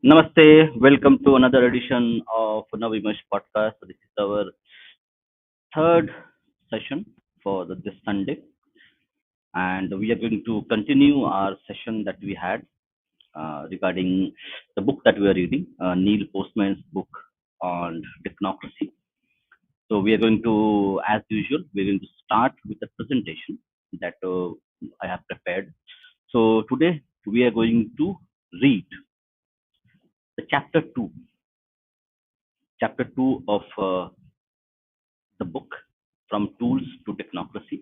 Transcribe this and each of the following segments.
Namaste. Welcome to another edition of Navimash podcast. So this is our third session for this Sunday, and we are going to continue our session that we had regarding the book that we are reading, Neil Postman's book on Technocracy. So we are going to, as usual, we're going to start with a presentation that I have prepared. So today we are going to read the chapter two of the book From Tools to Technocracy.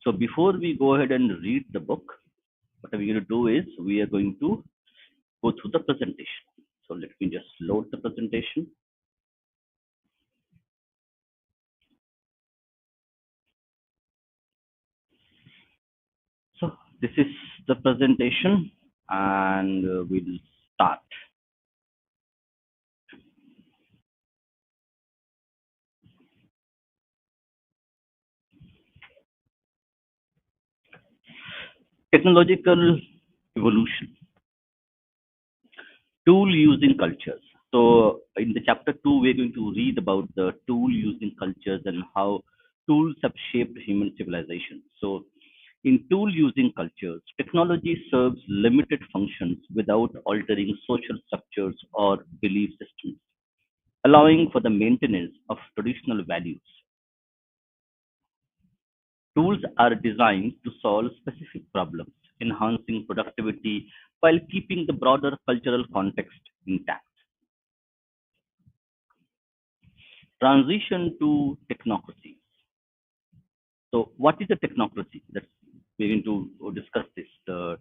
So before we go ahead and read the book, what we're going to do is we are going to go through the presentation. So let me just load the presentation. So this is the presentation and we'll start. Technological evolution, tool using cultures. So in the chapter 2, we're going to read about the tool using cultures and how tools have shaped human civilization. So in tool using cultures, technology serves limited functions without altering social structures or belief systems, allowing for the maintenance of traditional values. Tools are designed to solve specific problems, enhancing productivity while keeping the broader cultural context intact. Transition to technocracy. So, what is a technocracy? We're going to discuss this, the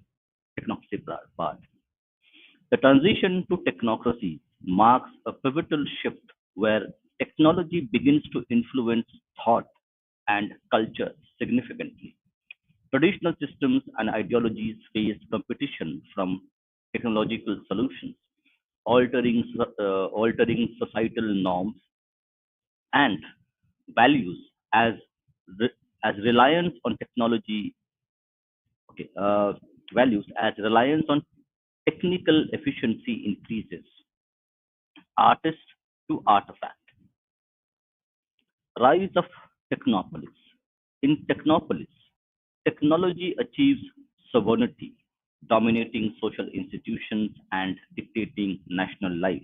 technocracy part. The transition to technocracy marks a pivotal shift where technology begins to influence thought and culture significantly. Traditional systems and ideologies face competition from technological solutions, altering societal norms and values as re- as reliance on technology. Okay, values as reliance on technical efficiency increases. Artist to artifact. Rise of Technopolis. In Technopolis, technology achieves sovereignty, dominating social institutions and dictating national life.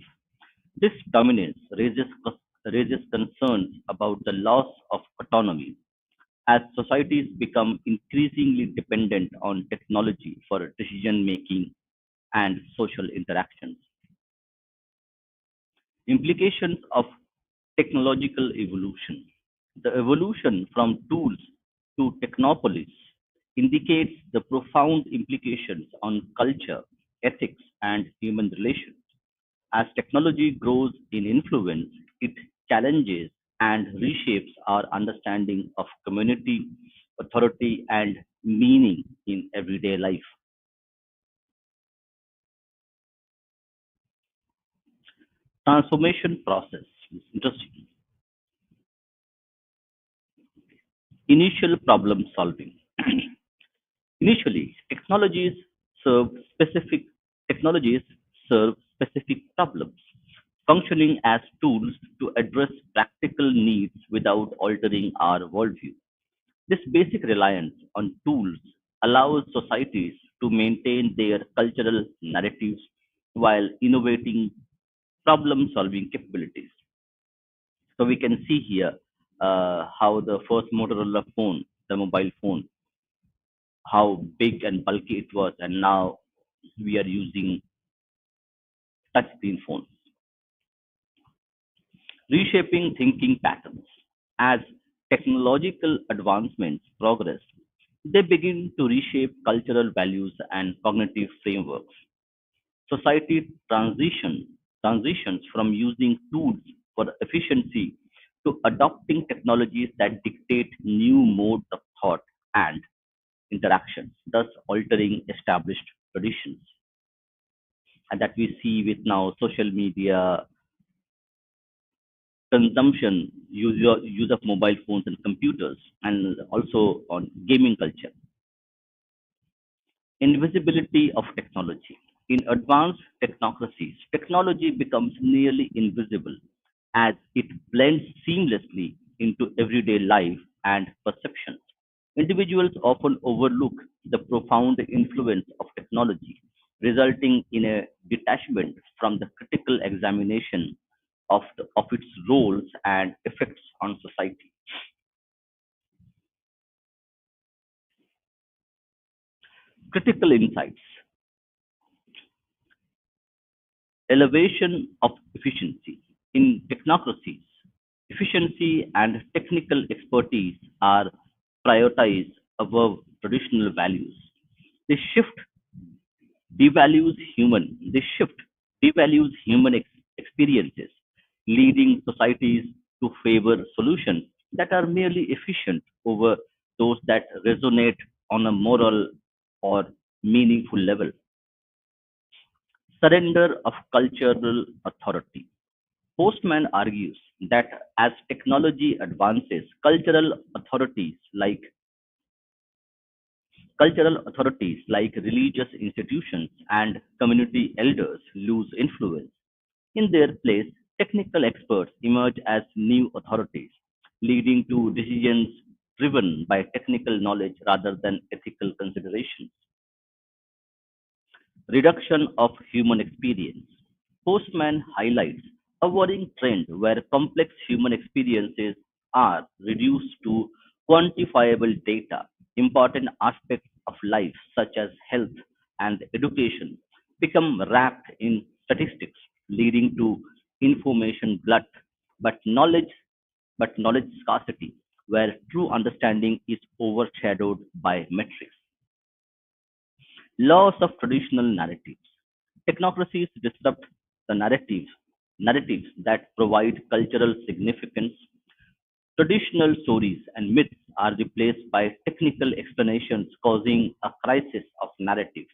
This dominance raises concerns about the loss of autonomy as societies become increasingly dependent on technology for decision making and social interactions. Implications of technological evolution. The evolution from tools to technopolis indicates the profound implications on culture, ethics, and human relations. As technology grows in influence, it challenges and reshapes our understanding of community, authority, and meaning in everyday life. Transformation process. Interesting. Initial problem solving. Initially, serve specific technologies serve specific problems, functioning as tools to address practical needs without altering our worldview. This basic reliance on tools allows societies to maintain their cultural narratives while innovating problem solving capabilities. So we can see here how the first Motorola phone, the mobile phone, how big and bulky it was, and now we are using touchscreen phones. Reshaping thinking patterns. As technological advancements progress, they begin to reshape cultural values and cognitive frameworks. Society transitions from using tools for efficiency to adopting technologies that dictate new modes of thought and interactions, thus altering established traditions. And that we see with now social media consumption, use of mobile phones and computers, and also on gaming culture. Invisibility of technology. In advanced technocracies, technology becomes nearly invisible as it blends seamlessly into everyday life and perceptions. Individuals often overlook the profound influence of technology, resulting in a detachment from the critical examination of its roles and effects on society. Critical insights. Elevation of efficiency. In technocracies, efficiency and technical expertise are prioritized above traditional values. This shift this shift devalues human experiences, leading societies to favor solutions that are merely efficient over those that resonate on a moral or meaningful level. Surrender of cultural authority. Postman argues that as technology advances, cultural authorities like religious institutions and community elders lose influence. In their place, technical experts emerge as new authorities, leading to decisions driven by technical knowledge rather than ethical considerations. Reduction of human experience. Postman highlights a worrying trend where complex human experiences are reduced to quantifiable data. Important aspects of life, such as health and education, become wrapped in statistics, leading to information glut, but knowledge scarcity, where true understanding is overshadowed by metrics. Loss of traditional narratives. Technocracies disrupt the narratives that provide cultural significance. Traditional stories and myths are replaced by technical explanations, causing a crisis of narrative,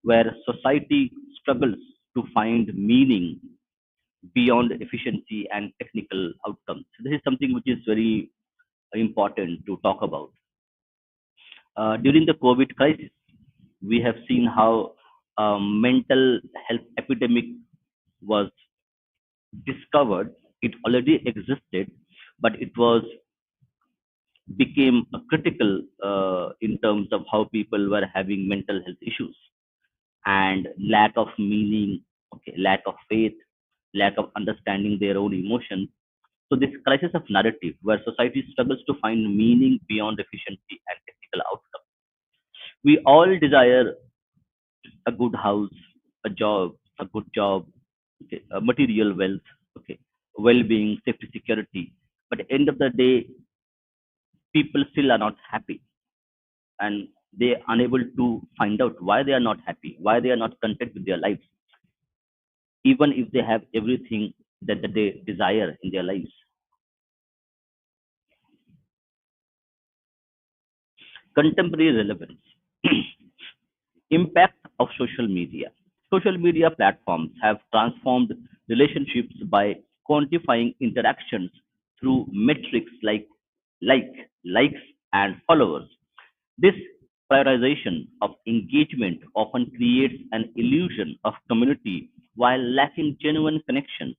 where society struggles to find meaning beyond efficiency and technical outcomes. This is something which is very important to talk about. During the COVID crisis, we have seen how mental health epidemic was discovered. It already existed, but it was became a critical in terms of how people were having mental health issues and lack of meaning, okay, lack of faith, lack of understanding their own emotions. So this crisis of narrative, where society struggles to find meaning beyond efficiency and technical outcomes. We all desire a good house, a good job, okay, material wealth, okay, well-being, safety, security. But at the end of the day, people still are not happy, and they are unable to find out why they are not happy, why they are not content with their lives, even if they have everything that they desire in their lives. Contemporary relevance. Impact of social media. Social media platforms have transformed relationships by quantifying interactions through metrics like likes and followers. This prioritization of engagement often creates an illusion of community while lacking genuine connection,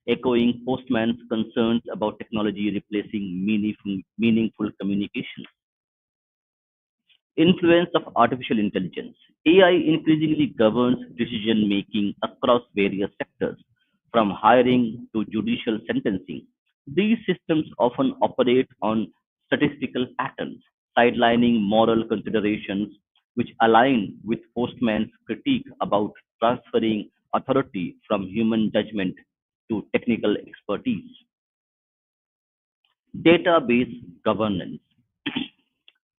echoing Postman's concerns about technology replacing meaningful communication. Influence of artificial intelligence. AI increasingly governs decision making across various sectors, from hiring to judicial sentencing. These systems often operate on statistical patterns, sidelining moral considerations, which align with Postman's critique about transferring authority from human judgment to technical expertise. Database governance.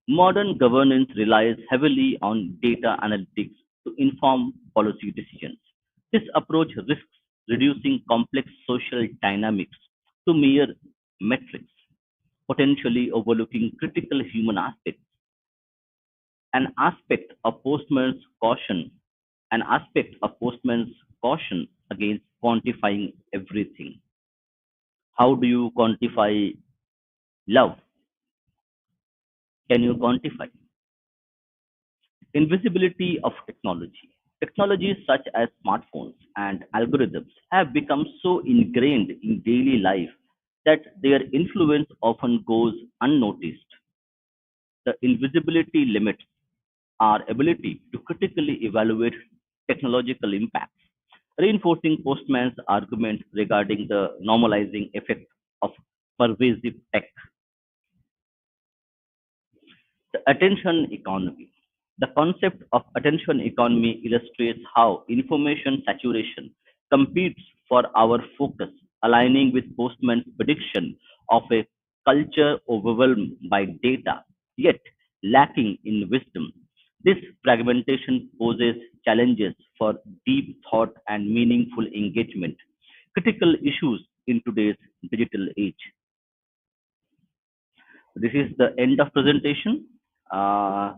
Modern governance relies heavily on data analytics to inform policy decisions. This approach risks reducing complex social dynamics to mere metrics, potentially overlooking critical human aspects. An aspect of Postman's caution against quantifying everything. How do you quantify love? Can you quantify invisibility of technology? Technologies such as smartphones and algorithms have become so ingrained in daily life that their influence often goes unnoticed. The invisibility limits our ability to critically evaluate technological impacts, reinforcing Postman's argument regarding the normalizing effect of pervasive tech. The attention economy. The concept of attention economy illustrates how information saturation competes for our focus, aligning with Postman's prediction of a culture overwhelmed by data, yet lacking in wisdom. This fragmentation poses challenges for deep thought and meaningful engagement, critical issues in today's digital age. This is the end of presentation. Uh,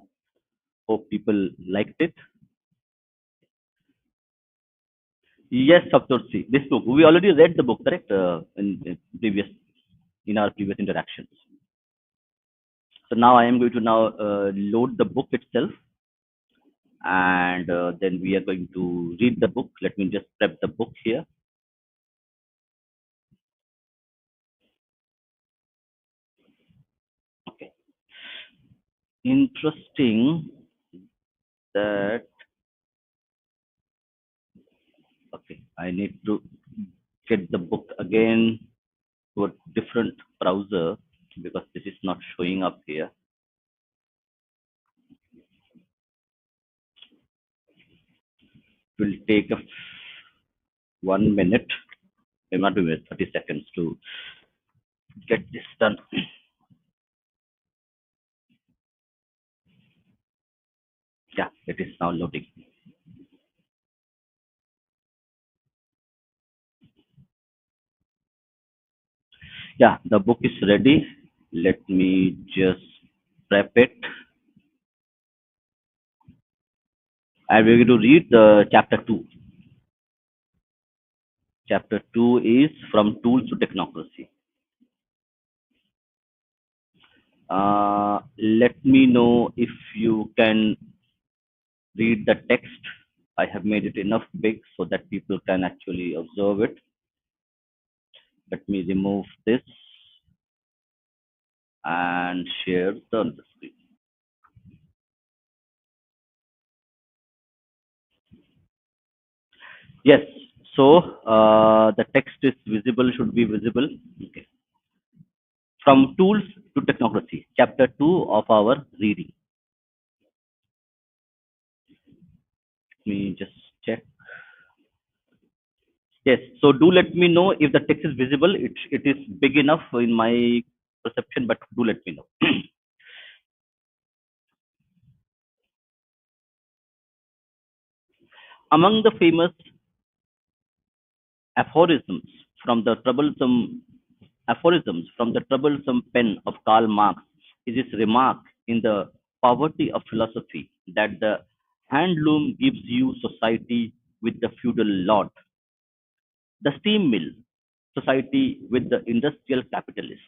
Hope people liked it. Yes, Saptorsi. This book, we already read the book, correct? In our previous interactions. So now I am going to now load the book itself, and then we are going to read the book. Let me just prep the book here. Okay. Interesting that. Okay, I need to get the book again to a different browser because this is not showing up here. It will take a 1 minute, not 2 minutes, 30 seconds to get this done. Yeah, it is now loading. Yeah, the book is ready. Let me just prep it. And we're going to read the chapter 2. Chapter 2 is From Tools to Technocracy. Let me know if you can read the text. I have made it enough big so that people can actually observe it. Let me remove this and share the screen. Yes, so the text is visible, should be visible. Okay. From Tools to Technocracy, Chapter 2 of our reading. Let me just check. Yes, so do let me know if the text is visible. It is big enough in my perception, but do let me know. Among the famous aphorisms from the troublesome pen of Karl Marx is his remark in the poverty of philosophy that the handloom gives you society with the feudal lord, the steam mill society with the industrial capitalist.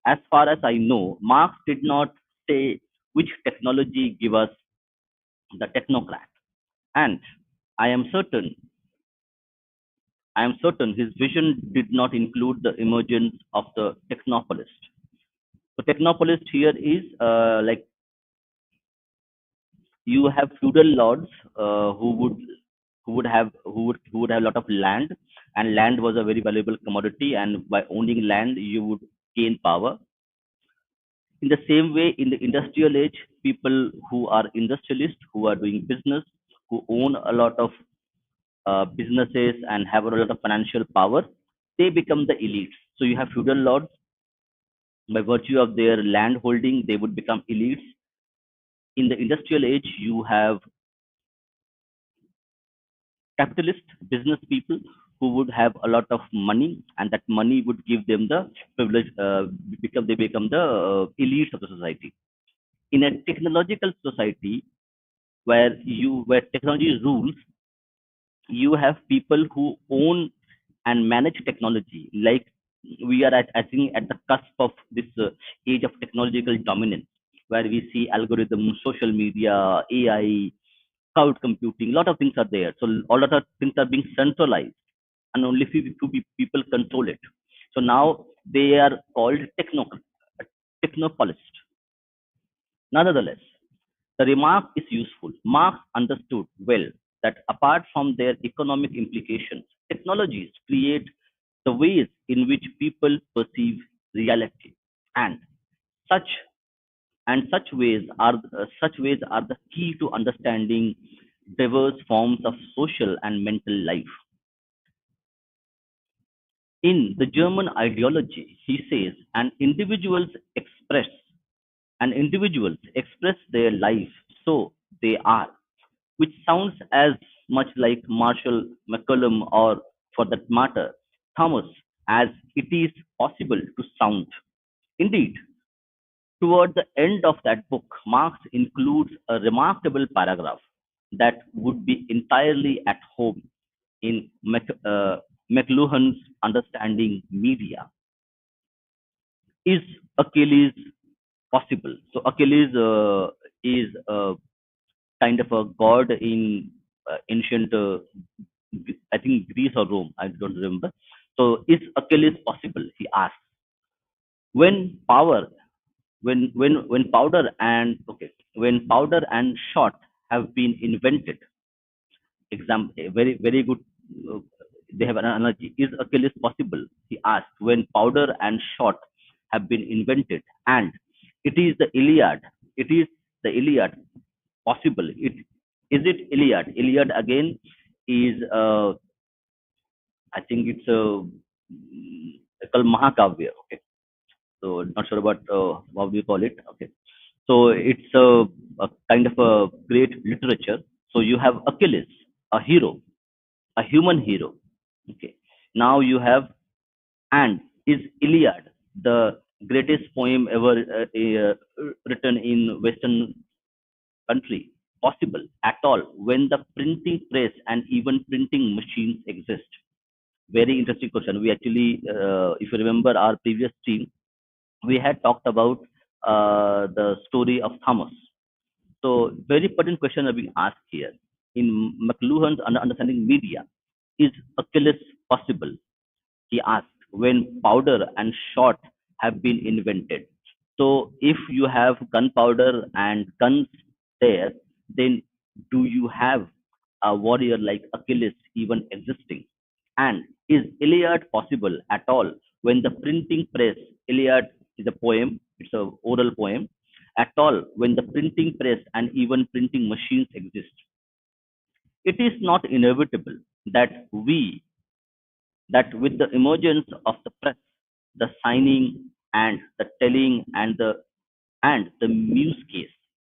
As far as I know, Marx did not say which technology give us the technocrat, and I am certain his vision did not include the emergence of the technopolist. So technopolist here is like you have feudal lords who would have a lot of land, and land was a very valuable commodity, and by owning land you would gain power. In the same way, in the industrial age, people who are industrialists, who are doing business, who own a lot of businesses and have a lot of financial power, they become the elites. So you have feudal lords. By virtue of their land holding, they would become elites. In the industrial age, you have capitalist business people who would have a lot of money, and that money would give them the privilege, because they become the elites of the society. In a technological society where technology rules, you have people who own and manage technology. Like we are I think at the cusp of this age of technological dominance, where we see algorithms, social media, AI, cloud computing, a lot of things are there. So a lot of things are being centralized, and only few people control it. So now they are called technopolists. Nonetheless, the remark is useful. Marx understood well that apart from their economic implications, technologies create the ways in which people perceive reality, and such such ways are the key to understanding diverse forms of social and mental life. In the German ideology, he says, express individuals express their life so they are, which sounds as much like Marshall McLuhan or, for that matter, Thomas as it is possible to sound. Indeed, toward the end of that book, Marx includes a remarkable paragraph that would be entirely at home in McLuhan's understanding media. Is Achilles possible? So Achilles is kind of a god in ancient, I think Greece or Rome. I don't remember. So is Achilles possible? He asks. When power, when powder and okay, when powder and shot have been invented, example, a very good. Uh, they have an analogy. Is Achilles possible? He asked. When powder and shot have been invented, and it is the Iliad. It is the Iliad possible. It Iliad. Iliad again is I think it's called Mahakavya. Okay, so not sure about how do you call it. Okay, so it's a kind of a great literature. So you have Achilles, a hero, a human hero. Okay, now you have, and is Iliad the greatest poem ever written in Western country possible at all when the printing press and even printing machines exist? Very interesting question. We actually, if you remember our previous team, we had talked about the story of Thomas. So very pertinent question are being asked here. In McLuhan's understanding media, is Achilles possible? He asked, when powder and shot have been invented. So if you have gunpowder and guns there, then do you have a warrior like Achilles even existing? And is Iliad possible at all when the printing press, Iliad is a poem, it's a oral poem, at all when the printing press and even printing machines exist? It is not inevitable that that with the emergence of the press, the signing and the telling and the muse case,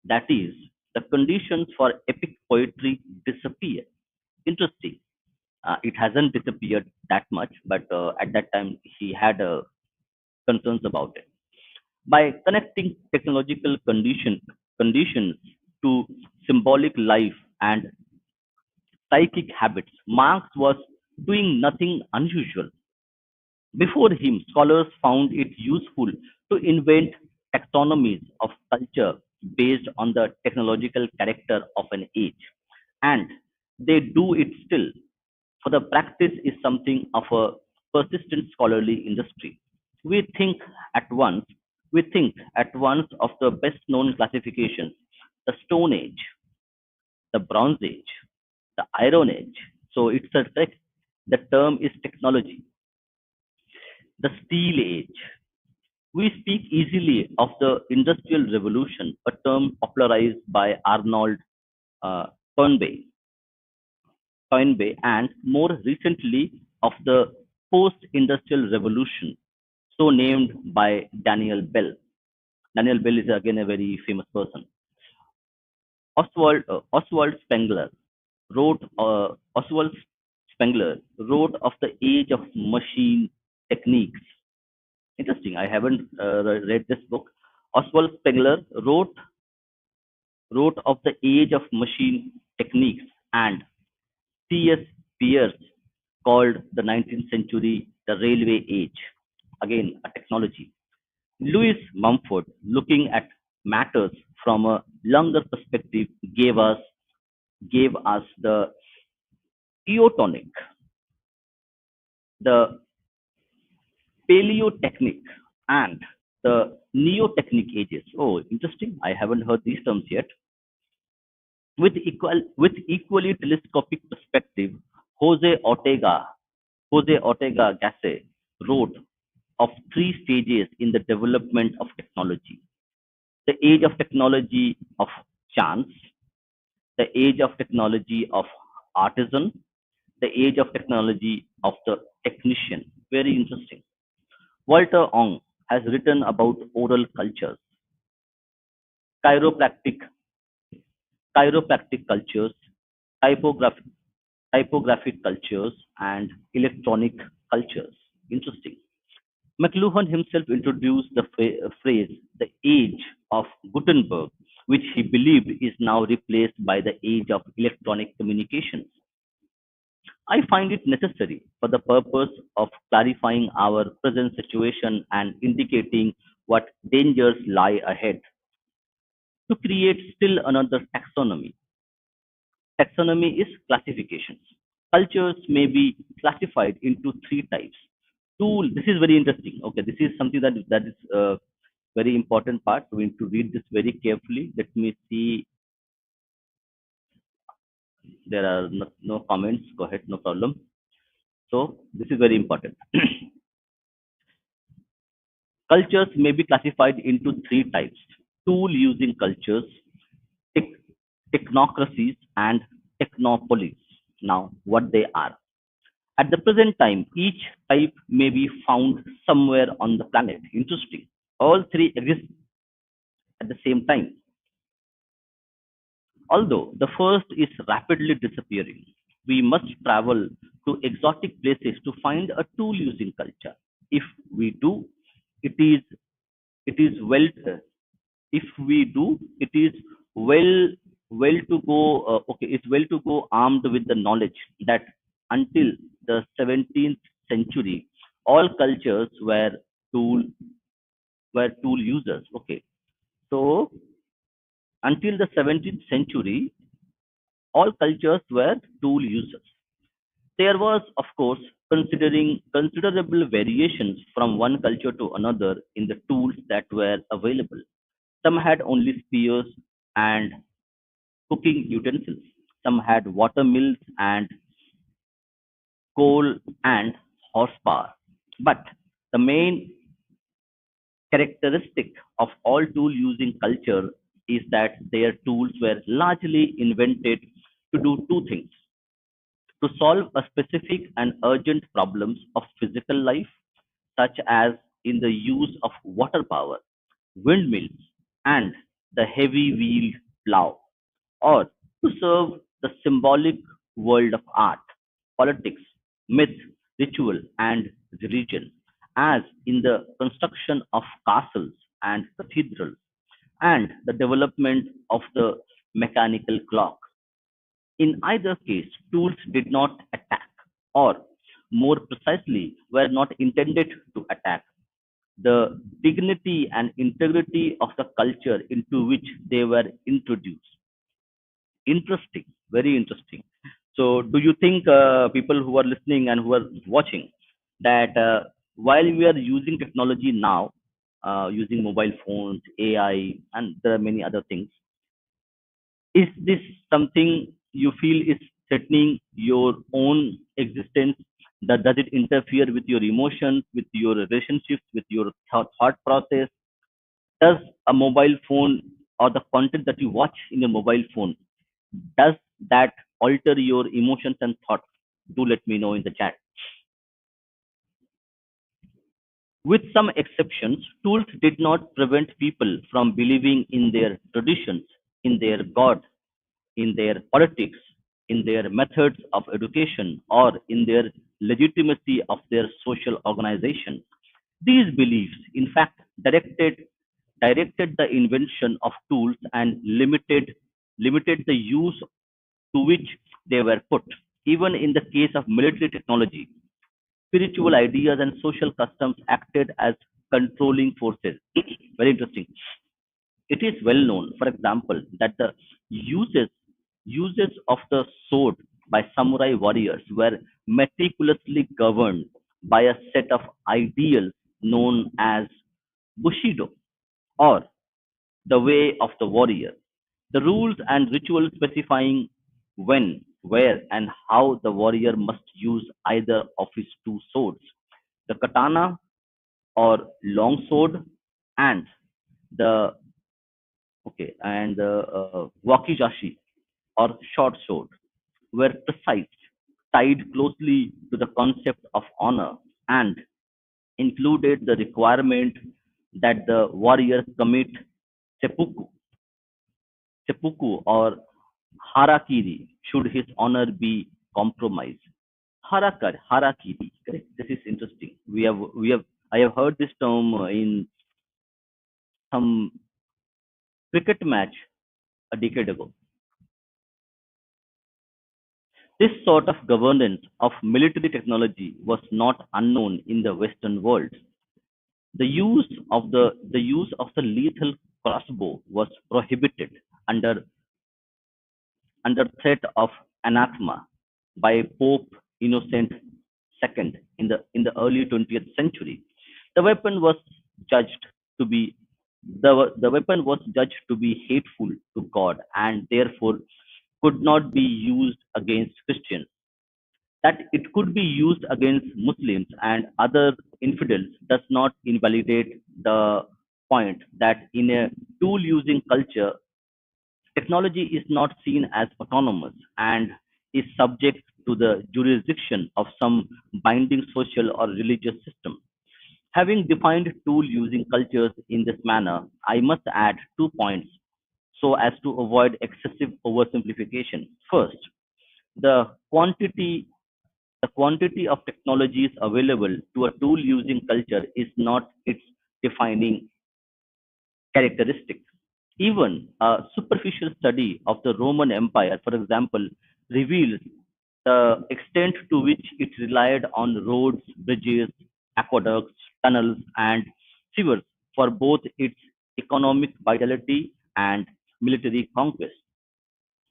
that is, the conditions for epic poetry disappear. Interesting. It hasn't disappeared that much, but at that time he had concerns about it. By connecting technological conditions to symbolic life and psychic habits, Marx was doing nothing unusual. Before him, scholars found it useful to invent taxonomies of culture based on the technological character of an age. And they do it still, for the practice is something of a persistent scholarly industry. We think at once, we think at once of the best known classifications, the Stone Age, the Bronze Age, the Iron Age. So it's a the term is technology, the Steel Age. We speak easily of the Industrial Revolution, a term popularized by Arnold uh, Toynbee, and more recently of the Post-Industrial Revolution, so named by Daniel Bell. Daniel Bell is again a very famous person. Oswald Spengler Oswald Spengler wrote of the age of machine techniques. Interesting. I haven't read this book. Oswald Spengler wrote of the age of machine techniques, and C.S. Pierce called the 19th century the railway age. Again, a technology. Louis Mumford, looking at matters from a longer perspective, gave us gave us the Eotonic, the Paleotechnic, and the Neotechnic ages. Oh, interesting. I haven't heard these terms yet. With equally telescopic perspective, Jose Ortega Jose Ortega Gasset wrote of three stages in the development of technology: the age of technology of chance, the age of technology of artisan, the age of technology of the technician. Very interesting. Walter Ong has written about oral cultures, chiropractic, chiropractic cultures, typographic, typographic cultures, and electronic cultures. Interesting. McLuhan himself introduced the phrase the age of Gutenberg, which he believed is now replaced by the age of electronic communications. I find it necessary for the purpose of clarifying our present situation and indicating what dangers lie ahead to create still another taxonomy. Taxonomy is classifications. Cultures may be classified into three types. This is very interesting. Okay, this is something that is very important part. We need to read this very carefully. Let me see. There are no comments. Go ahead, no problem. So this is very important. Cultures may be classified into three types: tool using cultures, tech, technocracies, and technopolies. Now, what they are. At the present time, each type may be found somewhere on the planet. Interesting. All three exist at the same time. Although the first is rapidly disappearing, we must travel to exotic places to find a tool using culture. If we do, it is it is well. If we do, it is well well to go. Okay, it's well to go armed with the knowledge that until the 17th century, all cultures tool users. Okay, so until the 17th century, all cultures were tool users. There was, of course, considering considerable variations from one culture to another in the tools that were available. Some had only spears and cooking utensils. Some had water mills and coal and horsepower. But the main characteristic of all tool using culture is that their tools were largely invented to do two things: to solve a specific and urgent problems of physical life, such as in the use of water power, windmills, and the heavy wheeled plow, or to serve the symbolic world of art, politics, myth, ritual, and religion, as in the construction of castles and cathedrals and the development of the mechanical clock. In either case, tools did not attack, or more precisely, were not intended to attack the dignity and integrity of the culture into which they were introduced. Interesting, very interesting. So, do you think people who are listening and who are watching that while we are using technology now, using mobile phones, AI, and there are many other things, is this something you feel is threatening your own existence? That does it interfere with your emotions, with your relationships, with your thought process? Does a mobile phone or the content that you watch in your mobile phone, does that alter your emotions and thoughts? Do let me know in the chat. With some exceptions, tools did not prevent people from believing in their traditions, in their god, in their politics, in their methods of education, or in their legitimacy of their social organization. These beliefs, in fact, directed the invention of tools and limited the use to which they were put. Even in the case of military technology, spiritual ideas and social customs acted as controlling forces. Very interesting. It is well known, for example, that the uses Uses of the sword by samurai warriors were meticulously governed by a set of ideals known as Bushido, or the way of the warrior. The rules and rituals specifying when, where, and how the warrior must use either of his two swords, the katana or long sword, and the wakizashi or short sword, were precise, tied closely to the concept of honor, and included the requirement that the warrior commit seppuku, seppuku or harakiri should his honor be compromised. Harakiri, correct? This is interesting. I have heard this term in some cricket match a decade ago. This sort of governance of military technology was not unknown in the Western world. The use of the lethal crossbow was prohibited under under threat of anathema by Pope Innocent II in the early 20th century. The weapon was judged to be the weapon was judged to be hateful to God and therefore could not be used against Christians. That it could be used against Muslims and other infidels does not invalidate the point that in a tool using culture, technology is not seen as autonomous and is subject to the jurisdiction of some binding social or religious system. Having defined tool using cultures in this manner, I must add 2 points so as to avoid excessive oversimplification. First, the quantity the quantity of technologies available to a tool using culture is not its defining characteristic. Even a superficial study of the Roman Empire, for example, reveals the extent to which it relied on roads, bridges, aqueducts, tunnels, and sewers for both its economic vitality and military conquest.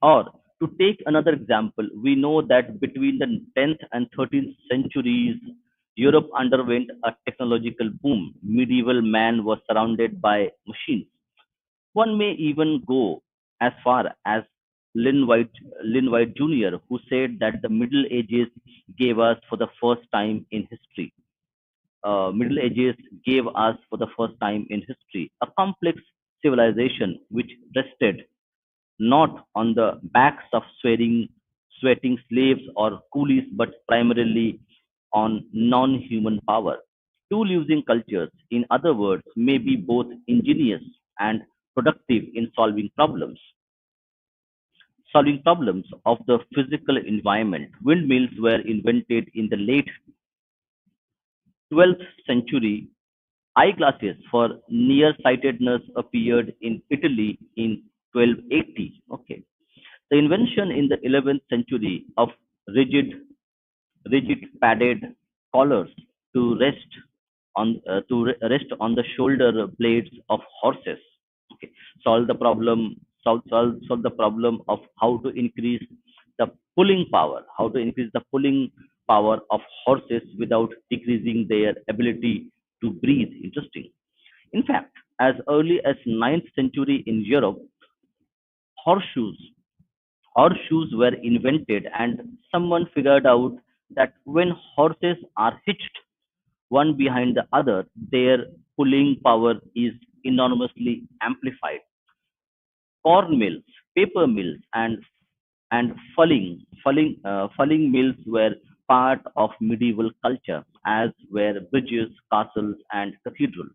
Or, to take another example, we know that between the 10th and 13th centuries, Europe underwent a technological boom. Medieval man was surrounded by machines. One may even go as far as Lynn White, Lynn White Jr., who said that the Middle Ages gave us for the first time in history. Middle Ages gave us for the first time in history a complex civilization which rested not on the backs of sweating slaves or coolies, but primarily on non-human power. Tool-using cultures, in other words, may be both ingenious and productive in solving problems of the physical environment. Windmills were invented in the late 12th century. Eyeglasses for nearsightedness appeared in Italy in 1280. Okay. The invention in the 11th century of rigid, rigid padded collars to rest on the shoulder blades of horses. Okay, solve the problem of how to increase the pulling power of horses without decreasing their ability to breathe. Interesting. In fact, as early as ninth century in Europe, horseshoes horseshoes were invented, and someone figured out that when horses are hitched one behind the other, their pulling power is enormously amplified. Corn mills, paper mills, and fulling mills were part of medieval culture, as were bridges, castles, and cathedrals.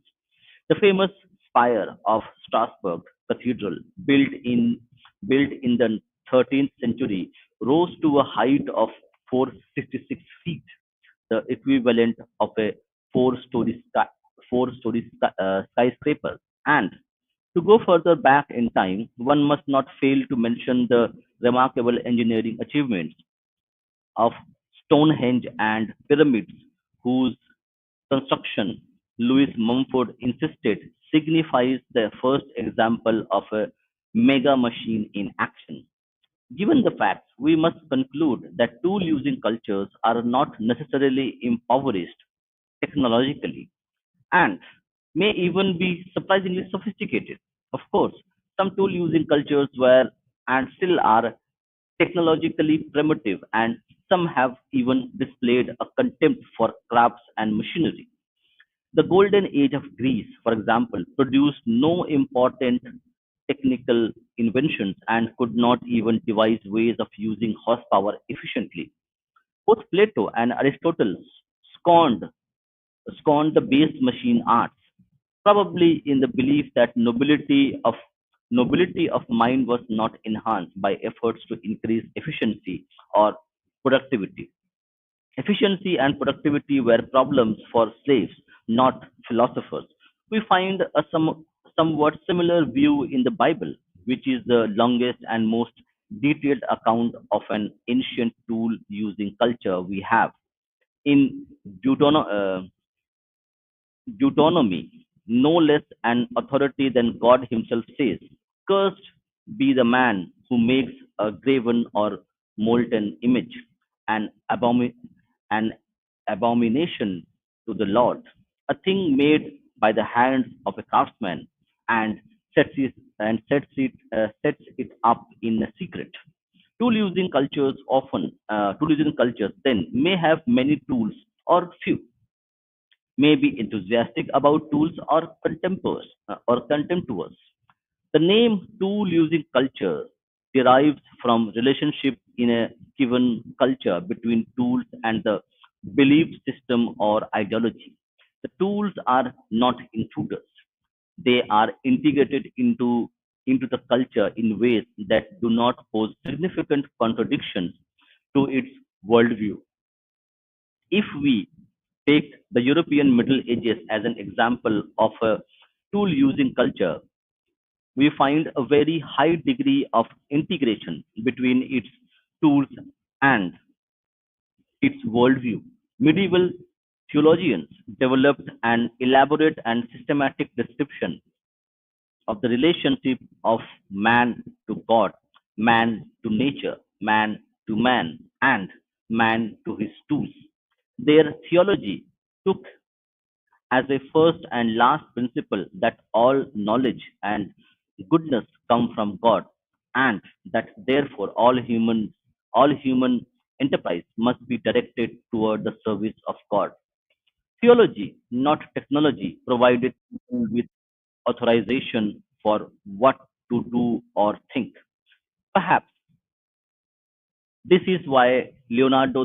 The famous spire of Strasbourg Cathedral, built in the 13th century, rose to a height of 466 feet, the equivalent of a four-story skyscraper. And to go further back in time, one must not fail to mention the remarkable engineering achievements of Stonehenge and pyramids, whose construction, Louis Mumford insisted, signifies the first example of a mega machine in action. Given the facts, we must conclude that tool using cultures are not necessarily impoverished technologically and may even be surprisingly sophisticated. Of course, some tool using cultures were and still are technologically primitive, and some have even displayed a contempt for crafts and machinery. The Golden Age of Greece, for example, produced no important technical inventions and could not even devise ways of using horsepower efficiently. Both Plato and Aristotle scorned, scorned the base machine arts, probably in the belief that nobility of mind was not enhanced by efforts to increase efficiency or productivity. Efficiency and productivity were problems for slaves, not philosophers. We find a somewhat similar view in the Bible, which is the longest and most detailed account of an ancient tool using culture we have. In Deuteronomy, no less an authority than God Himself says, "Cursed be the man who makes a graven or molten image, an, an abomination to the Lord, a thing made by the hands of a craftsman, and sets it up in a secret." Tool using cultures then may have many tools or few, may be enthusiastic about tools or contemptuous. The name tool using culture derives from relationship in a given culture between tools and the belief system or ideology. The tools are not intruders. They are integrated into the culture in ways that do not pose significant contradictions to its worldview. If we take the European Middle Ages as an example of a tool using culture, we find a very high degree of integration between its tools and its worldview. Medieval theologians developed an elaborate and systematic description of the relationship of man to God, man to nature, man to man, and man to his tools. Their theology took as a first and last principle that all knowledge and goodness come from God, and that therefore all human enterprise must be directed toward the service of God. Theology, not technology, provided people with authorization for what to do or think. Perhaps this is why Leonardo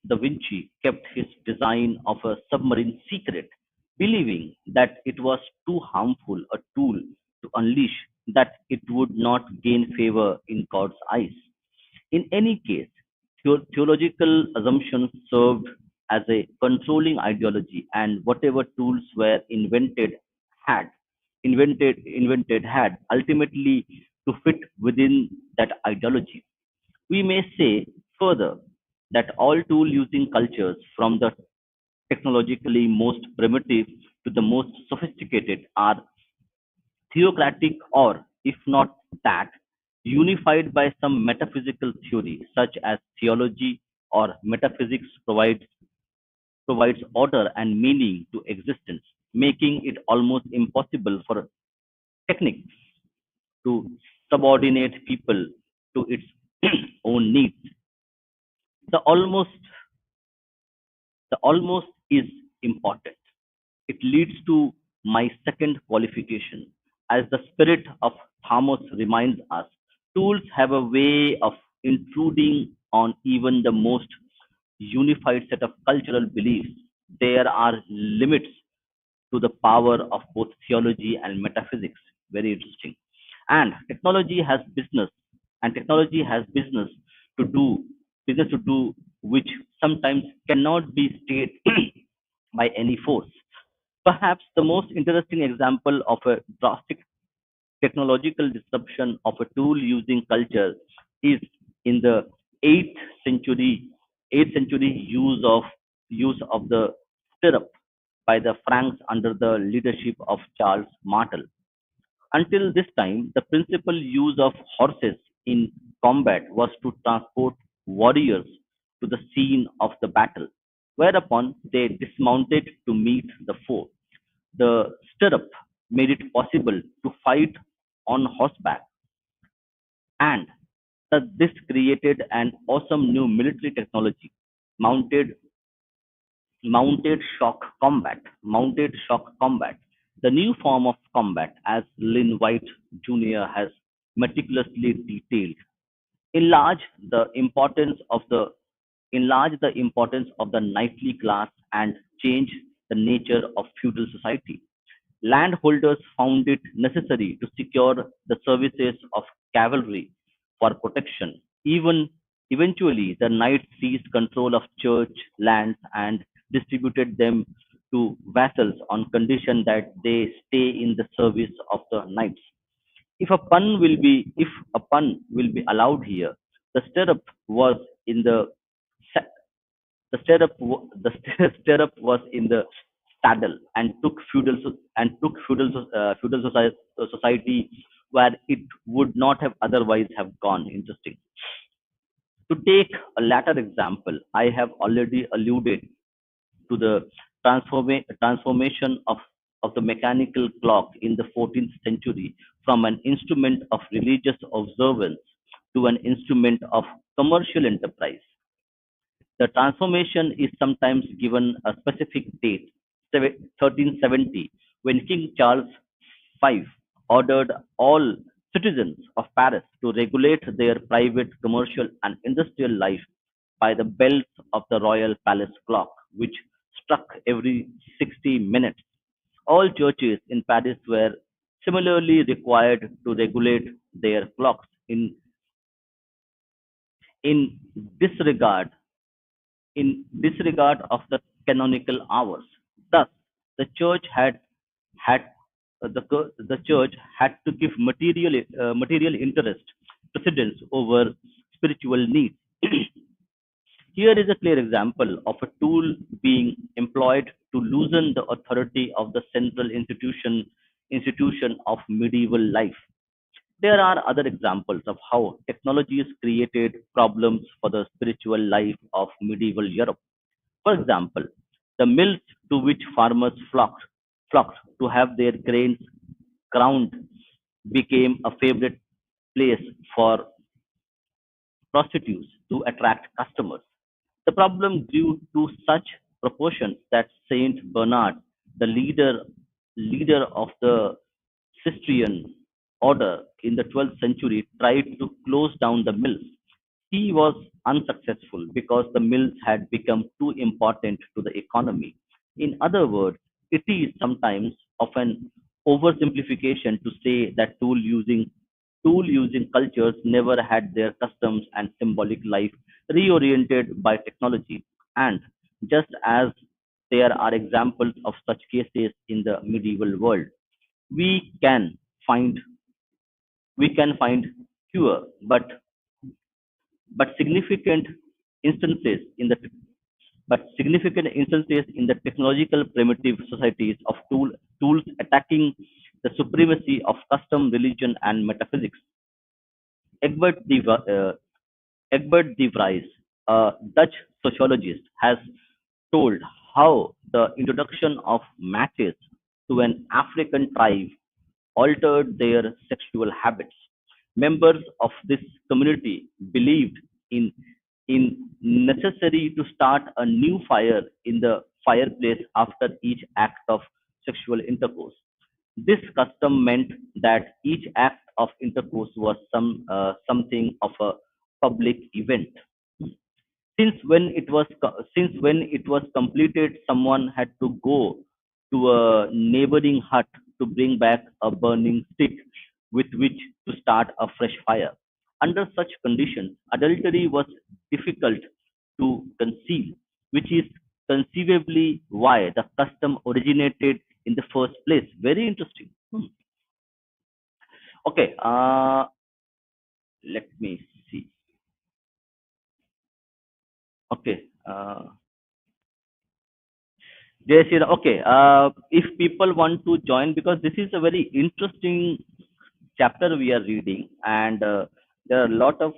da Vinci kept his design of a submarine secret, believing that it was too harmful a tool to unleash, that it would not gain favor in God's eyes. In any case, theological assumptions served as a controlling ideology, and whatever tools were had invented had ultimately to fit within that ideology. We may say further that all tool using cultures, from the technologically most primitive to the most sophisticated, are theocratic, or, if not that, unified by some metaphysical theory, such as theology or metaphysics provides order and meaning to existence, making it almost impossible for techniques to subordinate people to its own needs. The almost The almost is important. It leads to my second qualification. As the spirit of Thomas reminds us, tools have a way of intruding on even the most unified set of cultural beliefs. There are limits to the power of both theology and metaphysics. Very interesting. And technology has to do, business to do, which sometimes cannot be stayed by any force. Perhaps the most interesting example of a drastic technological disruption of a tool using culture is in the 8th century 8th century use of the stirrup by the Franks under the leadership of Charles Martel. Until this time, the principal use of horses in combat was to transport warriors to the scene of the battle, whereupon they dismounted to meet the foe. The stirrup made it possible to fight on horseback, and this created an awesome new military technology, mounted mounted shock combat, the new form of combat, as Lynn White Jr. has meticulously detailed, enlarge the importance of the knightly class and change the nature of feudal society. Landholders found it necessary to secure the services of cavalry for protection. Even eventually, the knights seized control of church lands and distributed them to vassals on condition that they stay in the service of the knights. If a pun will be allowed here, the stirrup was in the stirrup was in the saddle and took feudal society where it would not have otherwise have gone. Interesting. To take a latter example, I have already alluded to the transformation of the mechanical clock in the 14th century from an instrument of religious observance to an instrument of commercial enterprise. The transformation is sometimes given a specific date, 1370, when King Charles V ordered all citizens of Paris to regulate their private, commercial, and industrial life by the bells of the royal palace clock, which struck every 60 minutes. All churches in Paris were similarly required to regulate their clocks in disregard disregard of the canonical hours. Thus, the church had the church had to give material interest precedence over spiritual needs. Here is a clear example of a tool being employed to loosen the authority of the central institution of medieval life. There are other examples of how technologies created problems for the spiritual life of medieval Europe. For example, the mills to which farmers flocked to have their grains ground became a favorite place for prostitutes to attract customers. The problem grew to such proportions that Saint Bernard, the leader of the Cistercian order in the 12th century, tried to close down the mills. He was unsuccessful because the mills had become too important to the economy. In other words, it is sometimes of an oversimplification to say that tool using cultures never had their customs and symbolic life reoriented by technology. And just as there are examples of such cases in the medieval world, we can find we can find fewer but significant instances in the technological primitive societies of tools attacking the supremacy of custom, religion, and metaphysics. Egbert de, Egbert de Vries, a Dutch sociologist, has told how the introduction of matches to an African tribe altered their sexual habits. Members of this community believed in necessary to start a new fire in the fireplace after each act of sexual intercourse. This custom meant that each act of intercourse was something of a public event. Since when it was completed, someone had to go to a neighboring hut to bring back a burning stick with which to start a fresh fire. Under such conditions, adultery was difficult to conceive, which is conceivably why the custom originated in the first place. Very interesting. Okay, let me see. Okay, Jay Shri Ram. Okay, if people want to join, because this is a very interesting chapter we are reading, and There are a lot of,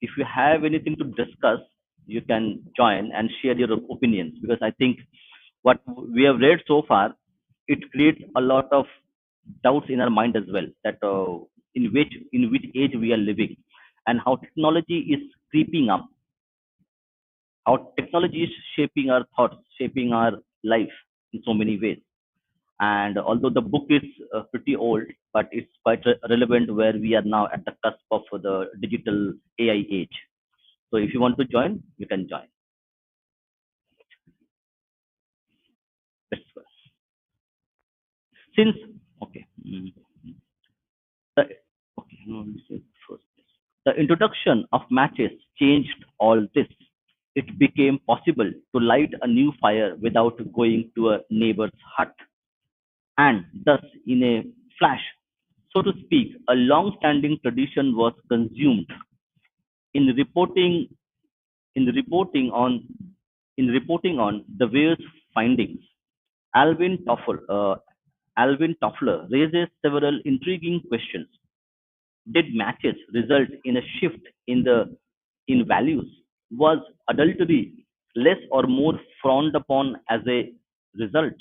if you have anything to discuss, you can join and share your opinions, because I think what we have read so far, it creates a lot of doubts in our mind as well, that in which age we are living, and how technology is creeping up, how technology is shaping our thoughts, shaping our life in so many ways. And although the book is pretty old, but it's quite relevant where we are now at the cusp of the digital AI age. So if you want to join, you can join. That's first. Since okay, the, okay, no, this is first. The introduction of matches changed all this. It became possible to light a new fire without going to a neighbor's hut, and thus, in a flash, so to speak, a long-standing tradition was consumed in reporting in reporting on the various findings. Alvin Toffler raises several intriguing questions. Did matches result in a shift in values? Was adultery less or more frowned upon as a result?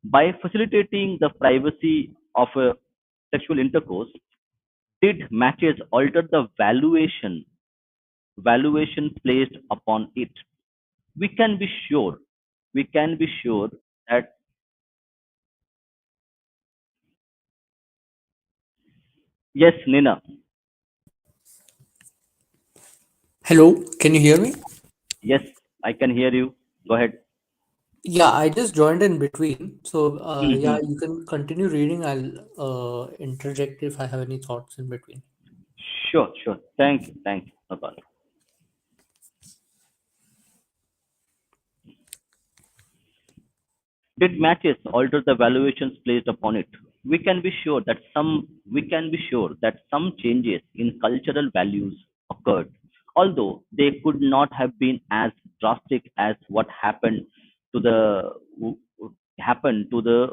By facilitating the privacy of a sexual intercourse, did matches alter the valuation placed upon it? We can be sure. We can be sure that yes, Nina. Hello, can you hear me? Yes, I can hear you. Go ahead. Yeah, I just joined in between. So, yeah, Mhm. you can continue reading. I'll interject if I have any thoughts in between. Sure, sure. Thank you. Thank you. No problem. Did matches alter the valuations placed upon it? We can be sure that some changes in cultural values occurred, although they could not have been as drastic as what to the happened to the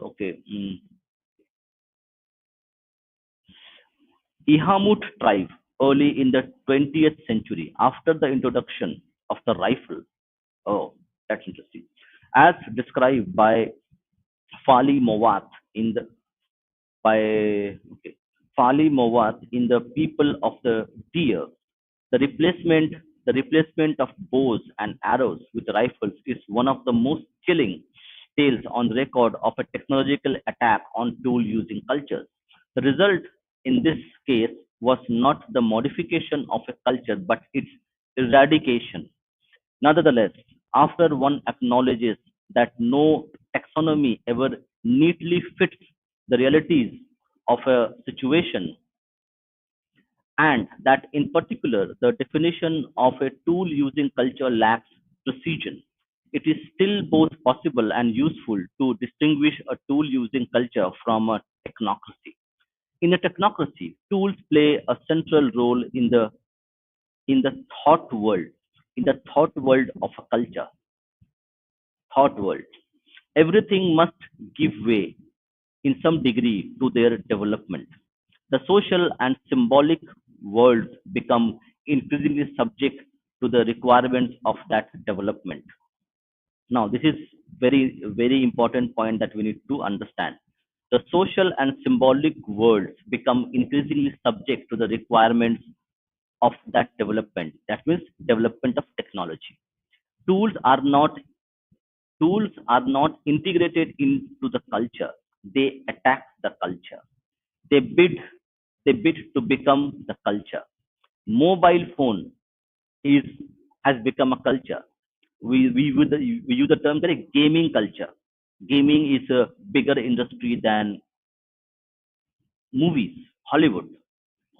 Ihamut tribe early in the 20th century after the introduction of the rifle. Oh, that's interesting. As described by Fali Mowat in the by okay, Fali Mowat in the People of the Deer, the replacement of bows and arrows with rifles is one of the most chilling tales on record of a technological attack on tool using cultures. The result in this case was not the modification of a culture but its eradication. Nonetheless, after one acknowledges that no taxonomy ever neatly fits the realities of a situation, and that in particular the definition of a tool using culture lacks precision, it is still both possible and useful to distinguish a tool using culture from a technocracy. In a technocracy, tools play a central role in the thought world, in the thought world. Everything must give way in some degree to their development. The social and symbolic worlds become increasingly subject to the requirements of that development. Now, this is very important point that we need to understand. The social and symbolic worlds become increasingly subject to the requirements of that development. That means development of technology. Tools are not tools are not integrated into the culture. They attack the culture. They bid they bid to become the culture. Mobile phone is has become a culture. We use the term like gaming culture. Gaming is a bigger industry than movies, Hollywood.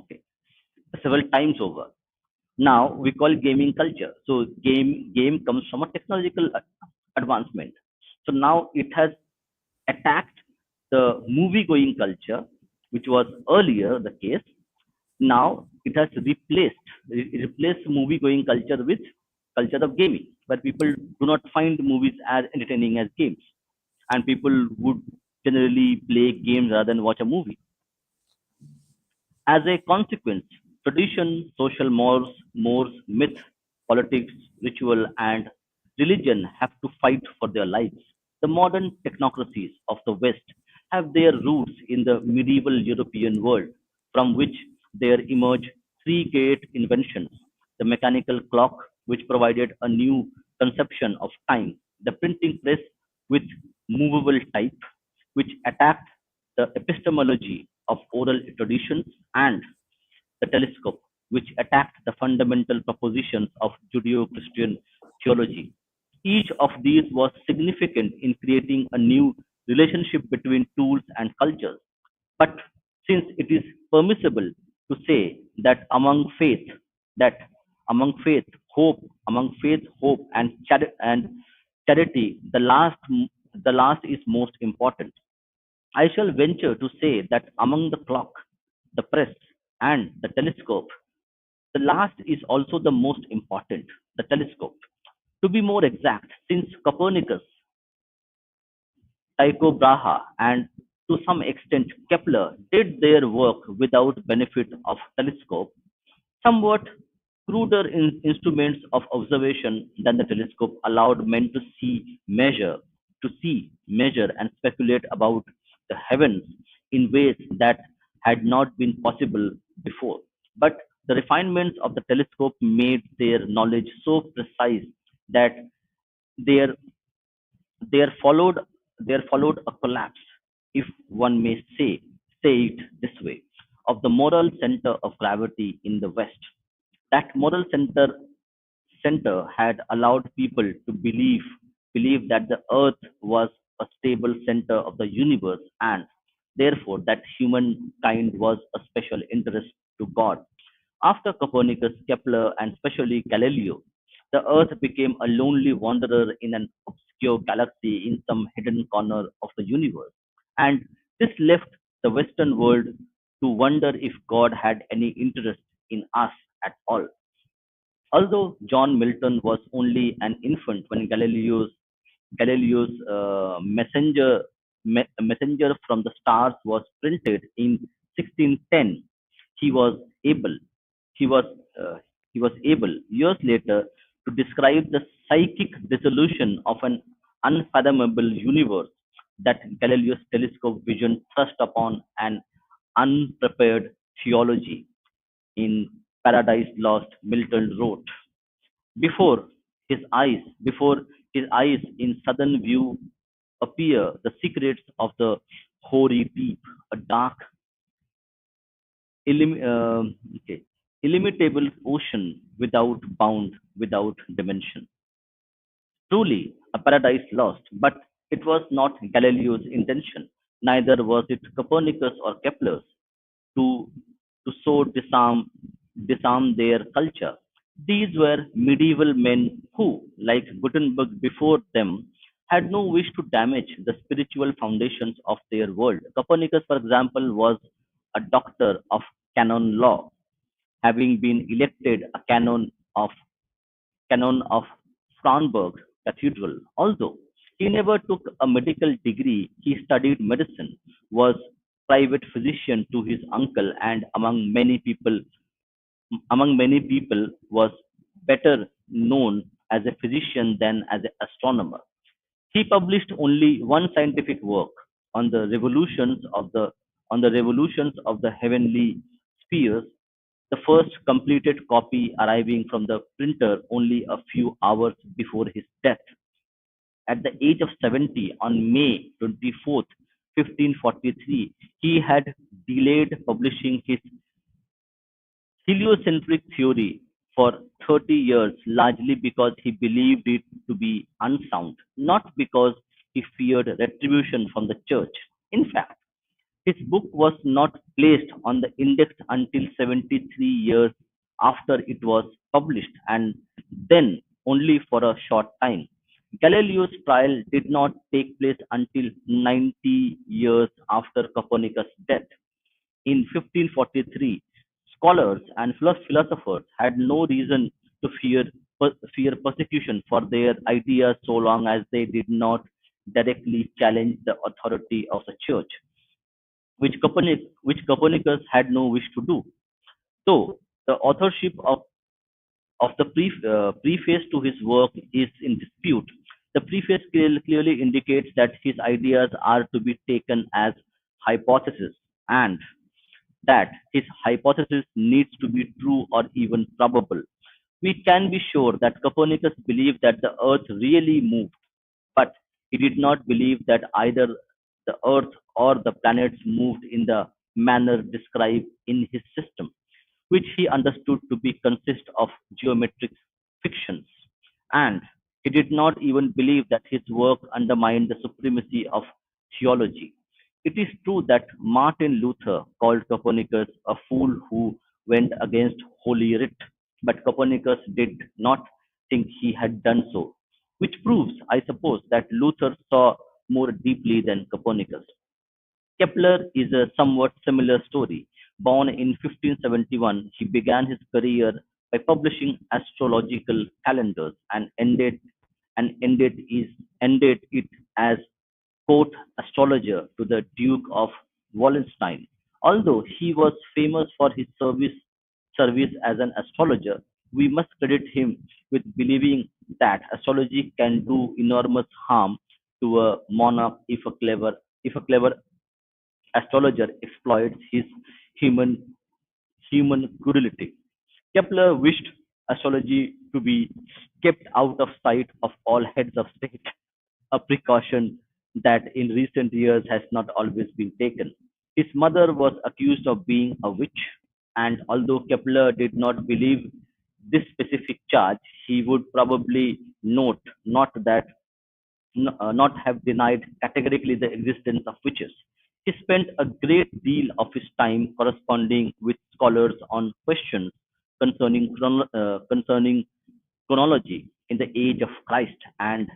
Okay, several times over. Now we call gaming culture. So game comes from a technological advancement. So now it has attacked the movie going culture, which was earlier the case. Now it has replaced movie going culture with culture of gaming, where people do not find movies as entertaining as games, and people would generally play games rather than watch a movie. As a consequence, Tradition, social mores, myth, politics, ritual, and religion have to fight for their lives. The modern technocracies of the West have their roots in the medieval European world, from which there emerged three great inventions: the mechanical clock, which provided a new conception of time; the printing press with movable type, which attacked the epistemology of oral traditions; and the telescope, which attacked the fundamental propositions of Judeo Christian theology. Each of these was significant in creating a new relationship between tools and cultures. But since it is permissible to say that that among faith, hope, and charity, the last is most important. I shall venture to say that among the clock, the press, and the telescope, the last is also the most important, the telescope. To be more exact, since Copernicus, Tycho Brahe, and to some extent Kepler did their work without benefit of telescope, somewhat cruder instruments of observation than the telescope allowed men to see, measure, and speculate about the heavens in ways that had not been possible before. But the refinements of the telescope made their knowledge so precise that there there followed there followed a collapse, if one may say it this way, of the moral center of gravity in the West. That moral center had allowed people to believe that the earth was a stable center of the universe, and therefore that humankind was a special interest to God. After Copernicus, Kepler, and especially Galileo, the earth became a lonely wanderer in an obscure galaxy in some hidden corner of the universe, and this left the western world to wonder if God had any interest in us at all. Although John Milton was only an infant when Galileo's Messenger from the Stars was printed in 1610, he was able he was uh, he was able years later to describe the psychic dissolution of an unfathomable universe that Galileo's telescope vision thrust upon an unprepared theology. In Paradise Lost, Milton wrote, before his eyes in sudden view appear the secrets of the hoary deep, a dark, illim- uh, okay, illimitable ocean without bound, without dimension. Truly a paradise lost, but it was not Galileo's intention, neither was it Copernicus or Kepler's, to, to so disarm their culture. These were medieval men who, like Gutenberg before them, had no wish to damage the spiritual foundations of their world. Copernicus, for example, was a doctor of canon law, having been elected a canon of Fraunburg Cathedral. Although he never took a medical degree, he studied medicine, was private physician to his uncle, and among many people was better known as a physician than as an astronomer. He published only one scientific work on the revolutions of the heavenly spheres, the first completed copy arriving from the printer only a few hours before his death. At the age of 70, on May 24th, 1543, he had delayed publishing his heliocentric theory for 30 years, largely because he believed it to be unsound, not because he feared retribution from the church. In fact, his book was not placed on the index until 73 years after it was published, and then only for a short time. Galileo's trial did not take place until 90 years after Copernicus' death. In 1543, scholars and philosophers had no reason to fear persecution for their ideas so long as they did not directly challenge the authority of the church, which Copernicus had no wish to do. So The authorship of the preface to his work is in dispute. The preface clearly indicates that his ideas are to be taken as hypotheses and that his hypothesis needs to be true or even probable. We can be sure that Copernicus believed that the Earth really moved, but he did not believe that either the Earth or the planets moved in the manner described in his system, which he understood to be consist of geometric fictions. And he did not even believe that his work undermined the supremacy of theology. It is true that Martin Luther called Copernicus a fool who went against Holy Writ, but Copernicus did not think he had done so, which proves, I suppose, that Luther saw more deeply than Copernicus. Kepler is a somewhat similar story. Born in 1571, he began his career by publishing astrological calendars and ended it as court astrologer to the Duke of Wallenstein. Although he was famous for his service as an astrologer, we must credit him with believing that astrology can do enormous harm to a monarch if a clever astrologer exploits his human human cruelty. Kepler wished astrology to be kept out of sight of all heads of state, a precaution that in recent years has not always been taken. His mother was accused of being a witch, and although Kepler did not believe this specific charge, he would probably not have denied categorically the existence of witches. He spent a great deal of his time corresponding with scholars on questions concerning chronology in the age of Christ and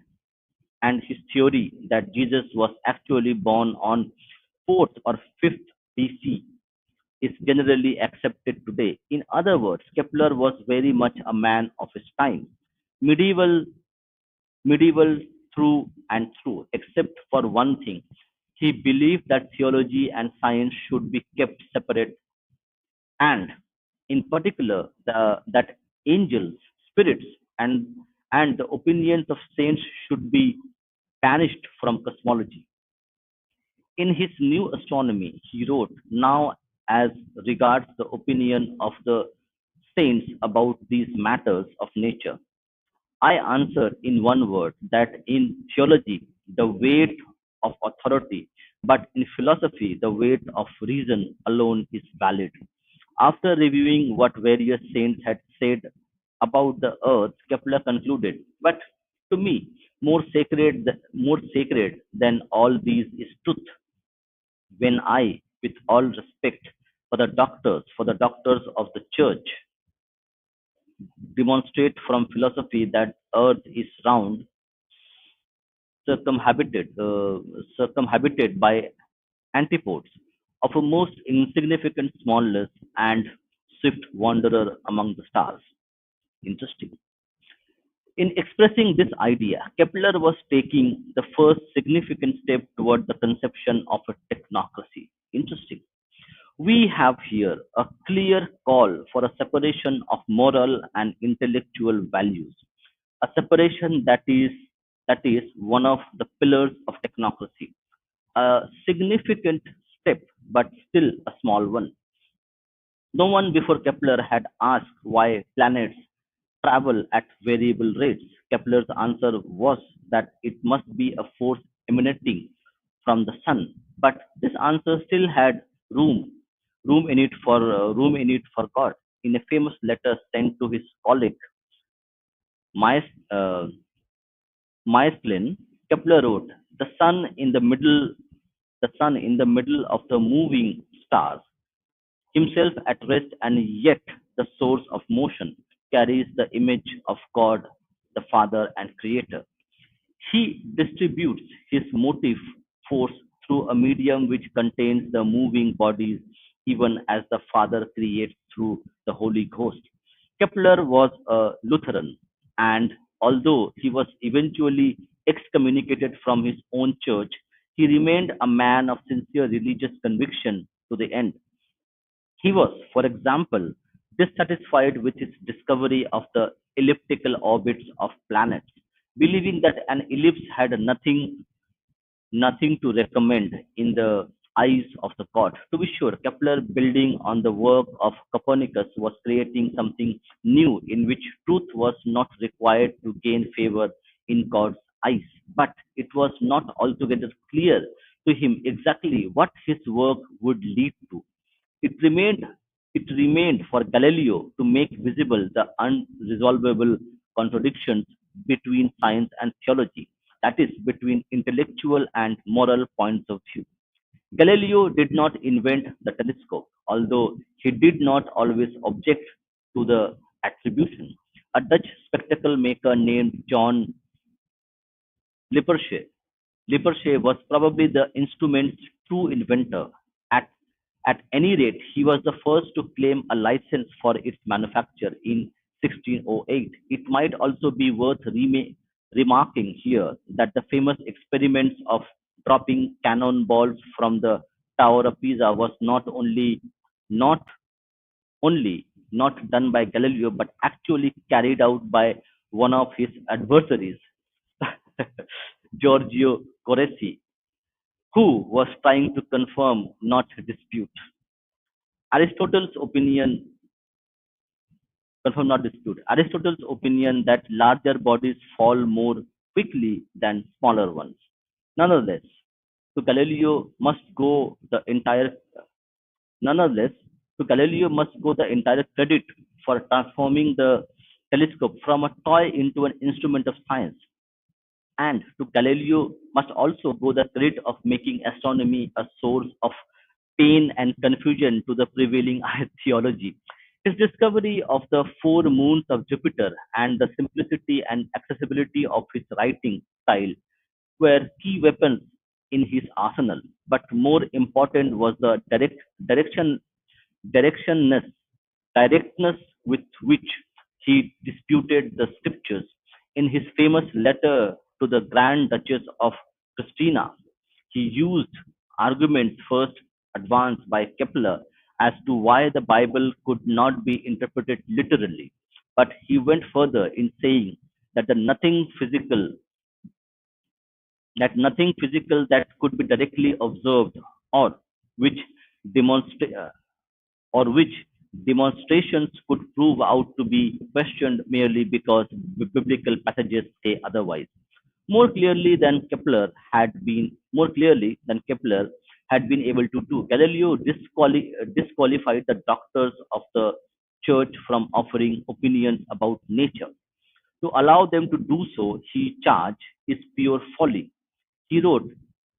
his theory that Jesus was actually born on 4th or 5th BC is generally accepted today. In other words, Kepler was very much a man of his time. Medieval medieval through and through, except for one thing. He believed that theology and science should be kept separate, and, in particular, that angels, spirits, and, and the opinions of saints should be banished from cosmology. In his New Astronomy, he wrote, now as regards the opinion of the saints about these matters of nature, I answer in one word that in theology, the weight of authority, but in philosophy, the weight of reason alone is valid. After reviewing what various saints had said about the earth, Kepler concluded, but to me, more sacred than all these is truth. When I, with all respect for the doctors of the church, demonstrate from philosophy that earth is round, circumhabited, circumhabited by antipodes of a most insignificant smallness and swift wanderer among the stars. Interesting. In expressing this idea, Kepler was taking the first significant step toward the conception of a technocracy. Interesting. We have here a clear call for a separation of moral and intellectual values, a separation that is one of the pillars of technocracy, a significant step, but still a small one. No one before Kepler had asked why planets travel at variable rates. Kepler's answer was that it must be a force emanating from the sun. But this answer still had room, room in it for God. In a famous letter sent to his colleague Maes, uh, Maestlin, Kepler wrote, the sun in the middle of the moving stars, himself at rest and yet the source of motion, carries the image of God, the Father and Creator. He distributes his motive force through a medium which contains the moving bodies, even as the Father creates through the Holy Ghost. Kepler was a Lutheran, and although he was eventually excommunicated from his own church, he remained a man of sincere religious conviction to the end. He was, for example, dissatisfied with his discovery of the elliptical orbits of planets, believing that an ellipse had nothing to recommend in the eyes of the god. To be sure, Kepler, building on the work of Copernicus, was creating something new in which truth was not required to gain favor in God's eyes. But it was not altogether clear to him exactly what his work would lead to. It remained, it remained for Galileo to make visible the unresolvable contradictions between science and theology, that is, between intellectual and moral points of view. Galileo did not invent the telescope, although he did not always object to the attribution. A Dutch spectacle maker named John Lippershey Lippershey was probably the instrument's true inventor. At, at any rate, he was the first to claim a license for its manufacture in 1608. It might also be worth remarking here that the famous experiments of dropping cannonballs from the Tower of Pisa was not only not done by Galileo, but actually carried out by one of his adversaries, Giorgio Coresi, who was trying to confirm, not dispute. Aristotle's opinion, confirm, not dispute. Aristotle's opinion that larger bodies fall more quickly than smaller ones. Nonetheless, to Galileo must go the entire nonetheless, to Galileo must go the entire credit for transforming the telescope from a toy into an instrument of science. And to Galileo must also go the credit of making astronomy a source of pain and confusion to the prevailing theology. His discovery of the four moons of Jupiter and the simplicity and accessibility of his writing style were key weapons in his arsenal. But more important was the directionness, directness with which he disputed the scriptures. In his famous letter to the Grand Duchess of Christina, he used arguments first advanced by Kepler as to why the Bible could not be interpreted literally. But he went further in saying that nothing physical that could be directly observed or which demonstrate or which demonstrations could prove out to be questioned merely because biblical passages say otherwise. More clearly than Kepler had been able to do, Galileo disqualified the doctors of the church from offering opinions about nature. To allow them to do so, he charged, is pure folly. He wrote,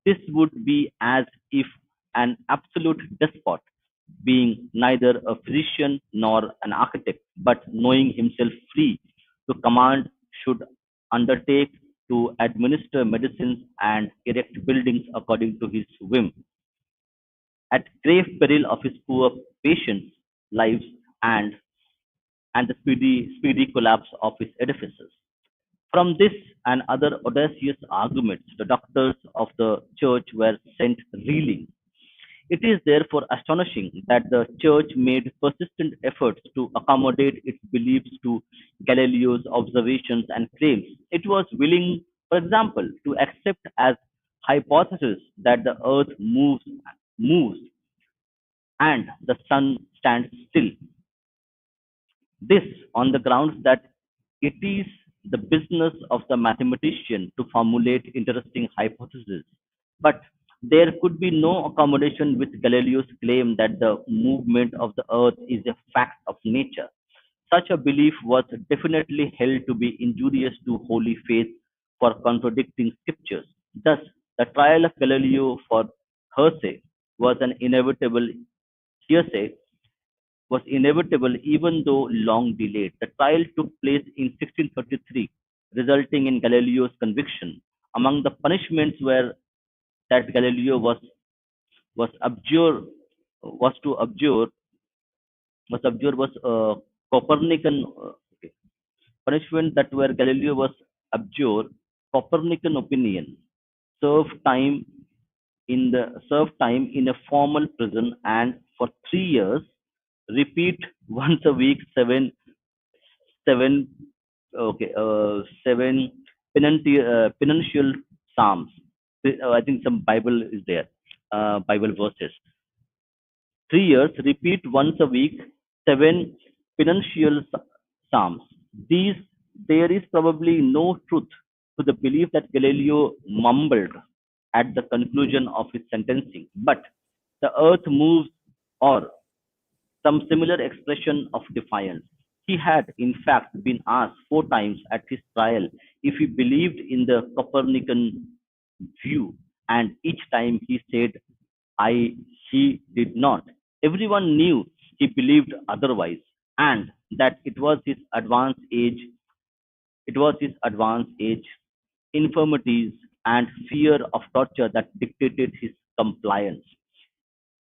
this would be as if an absolute despot, being neither a physician nor an architect, but knowing himself free to command, should undertake to administer medicines and erect buildings according to his whim, at grave peril of his poor patients' lives and, and the speedy collapse of his edifices. From this and other audacious arguments, the doctors of the church were sent reeling. It is therefore astonishing that the church made persistent efforts to accommodate its beliefs to Galileo's observations and claims. It was willing, for example, to accept as hypothesis that the earth moves and the sun stands still. This on the grounds that it is the business of the mathematician to formulate interesting hypotheses. But there could be no accommodation with Galileo's claim that the movement of the earth is a fact of nature. Such a belief was definitely held to be injurious to holy faith for contradicting scriptures. Thus, the trial of Galileo for heresy was an hearsay was inevitable even though long delayed. The trial took place in 1633, resulting in Galileo's conviction. Among the punishments were that Galileo was abjure was to abjure was Copernican okay, punishment that where Galileo was abjure Copernican opinion, served time served time in a formal prison, and for 3 years repeat once a week, seven seven penitential psalms. I think some Bible is there, Bible verses. 3 years, repeat once a week, seven penitential psalms. These There is probably no truth to the belief that Galileo mumbled at the conclusion of his sentencing, but the earth moves, or some similar expression of defiance. He had, in fact, been asked 4 times at his trial if he believed in the Copernican view, and each time he said, I he did not. Everyone knew he believed otherwise, and that it was his advanced age, infirmities, and fear of torture that dictated his compliance.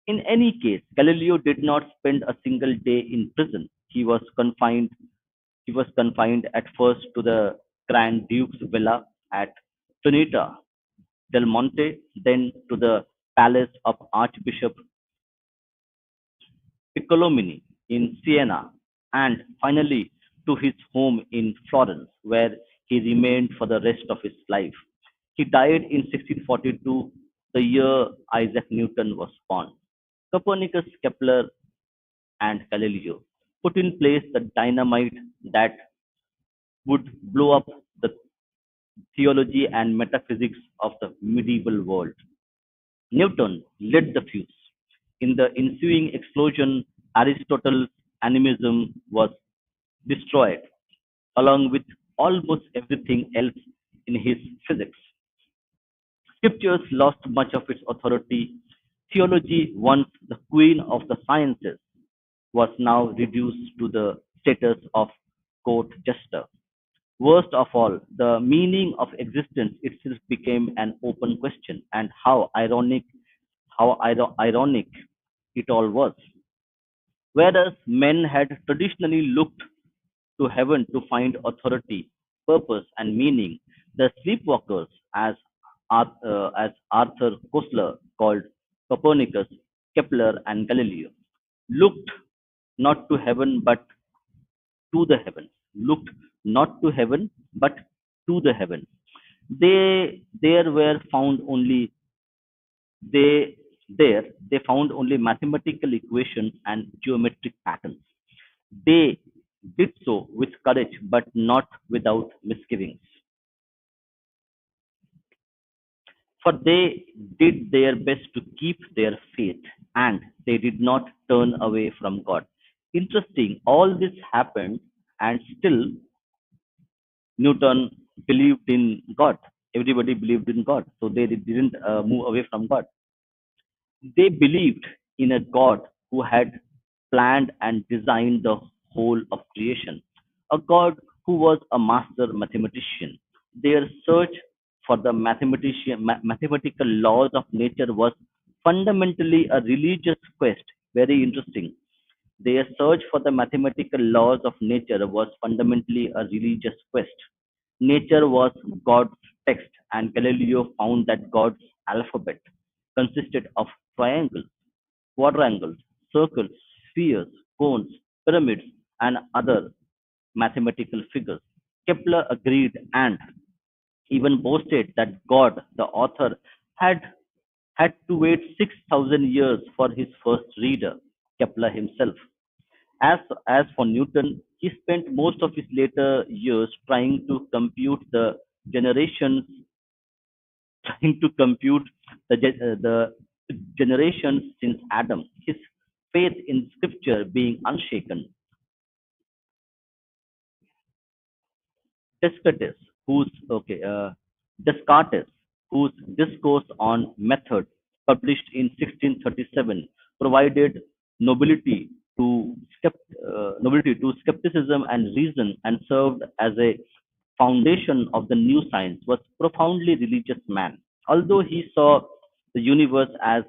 In any case, Galileo did not spend a single day in prison. He was confined at first to the Grand Duke's villa at Trinita del Monte, then to the palace of Archbishop Piccolomini in Siena, and finally to his home in Florence, where he remained for the rest of his life. He died in 1642, the year Isaac Newton was born. Copernicus, Kepler, and Galileo put in place the dynamite that would blow up the theology and metaphysics of the medieval world. Newton lit the fuse. In the ensuing explosion, Aristotle's animism was destroyed, along with almost everything else in his physics. Scriptures lost much of its authority. Theology, once the queen of the sciences, was now reduced to the status of court jester. Worst of all, the meaning of existence itself became an open question, and how ironic it all was. Whereas men had traditionally looked to heaven to find authority, purpose, and meaning, the sleepwalkers, as Arthur Koestler called Copernicus, Kepler, and Galileo, looked not to heaven but to the heavens, looked not to heaven but to the heavens. They there were found only they they found only mathematical equations and geometric patterns. They did so with courage but not without misgivings, for they did their best to keep their faith, and they did not turn away from God. Interesting, all this happened, and still Newton believed in God. Everybody believed in God, so they didn't move away from God. They believed in a God who had planned and designed the whole of creation, a God who was a master mathematician. Their search for the mathematical laws of nature was fundamentally a religious quest. Very interesting. Their search for the mathematical laws of nature was fundamentally a religious quest. Nature was God's text, and Galileo found that God's alphabet consisted of triangles, quadrangles, circles, spheres, cones, pyramids, and other mathematical figures. Kepler agreed and even boasted that God, the author, had had to wait 6,000 years for his first reader, Kepler himself. As, as for Newton, he spent most of his later years generations, trying to compute the generations since Adam. His faith in Scripture being unshaken. Descartes, whose okay, uh, Descartes, whose discourse on method, published in 1637, provided nobility nobility to skepticism and reason, and served as a foundation of the new science, was profoundly religious man. Although he saw the universe as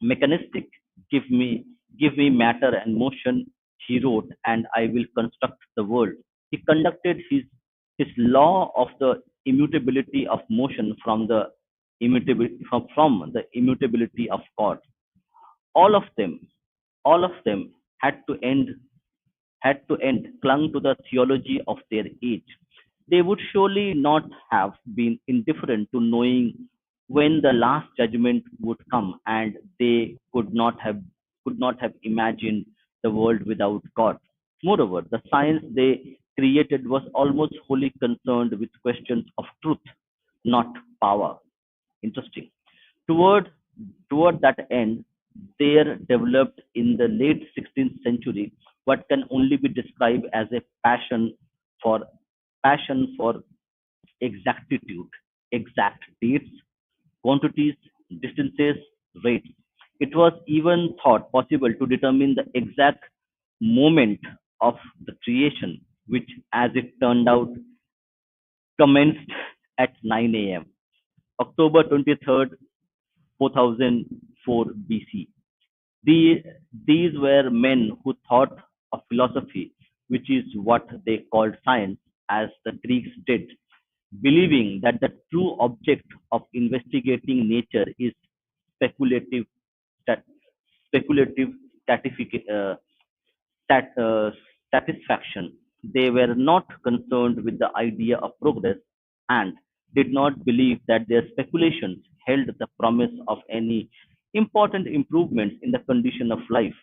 mechanistic, give me give me matter and motion, he wrote, and I will construct the world. He conducted his law of the immutability of motion from the immutability of God. All of them, all of them had to end. had to end clung to the theology of their age. They would surely not have been indifferent to knowing when the last judgment would come, and they could not have imagined the world without God. Moreover, the science they created was almost wholly concerned with questions of truth, not power. Interesting. Toward toward that end, there developed in the late 16th century what can only be described as a for passion for exactitude, exact dates, quantities, distances, rates. It was even thought possible to determine the exact moment of the creation, which, as it turned out, commenced at 9 a.m. October 23rd, 4004 BC. The, these were men who thought of philosophy, which is what they called science, as the Greeks did, believing that the true object of investigating nature is speculative, stat, speculative stat, uh, satisfaction. They were not concerned with the idea of progress and did not believe that their speculations held the promise of any important improvements in the condition of life.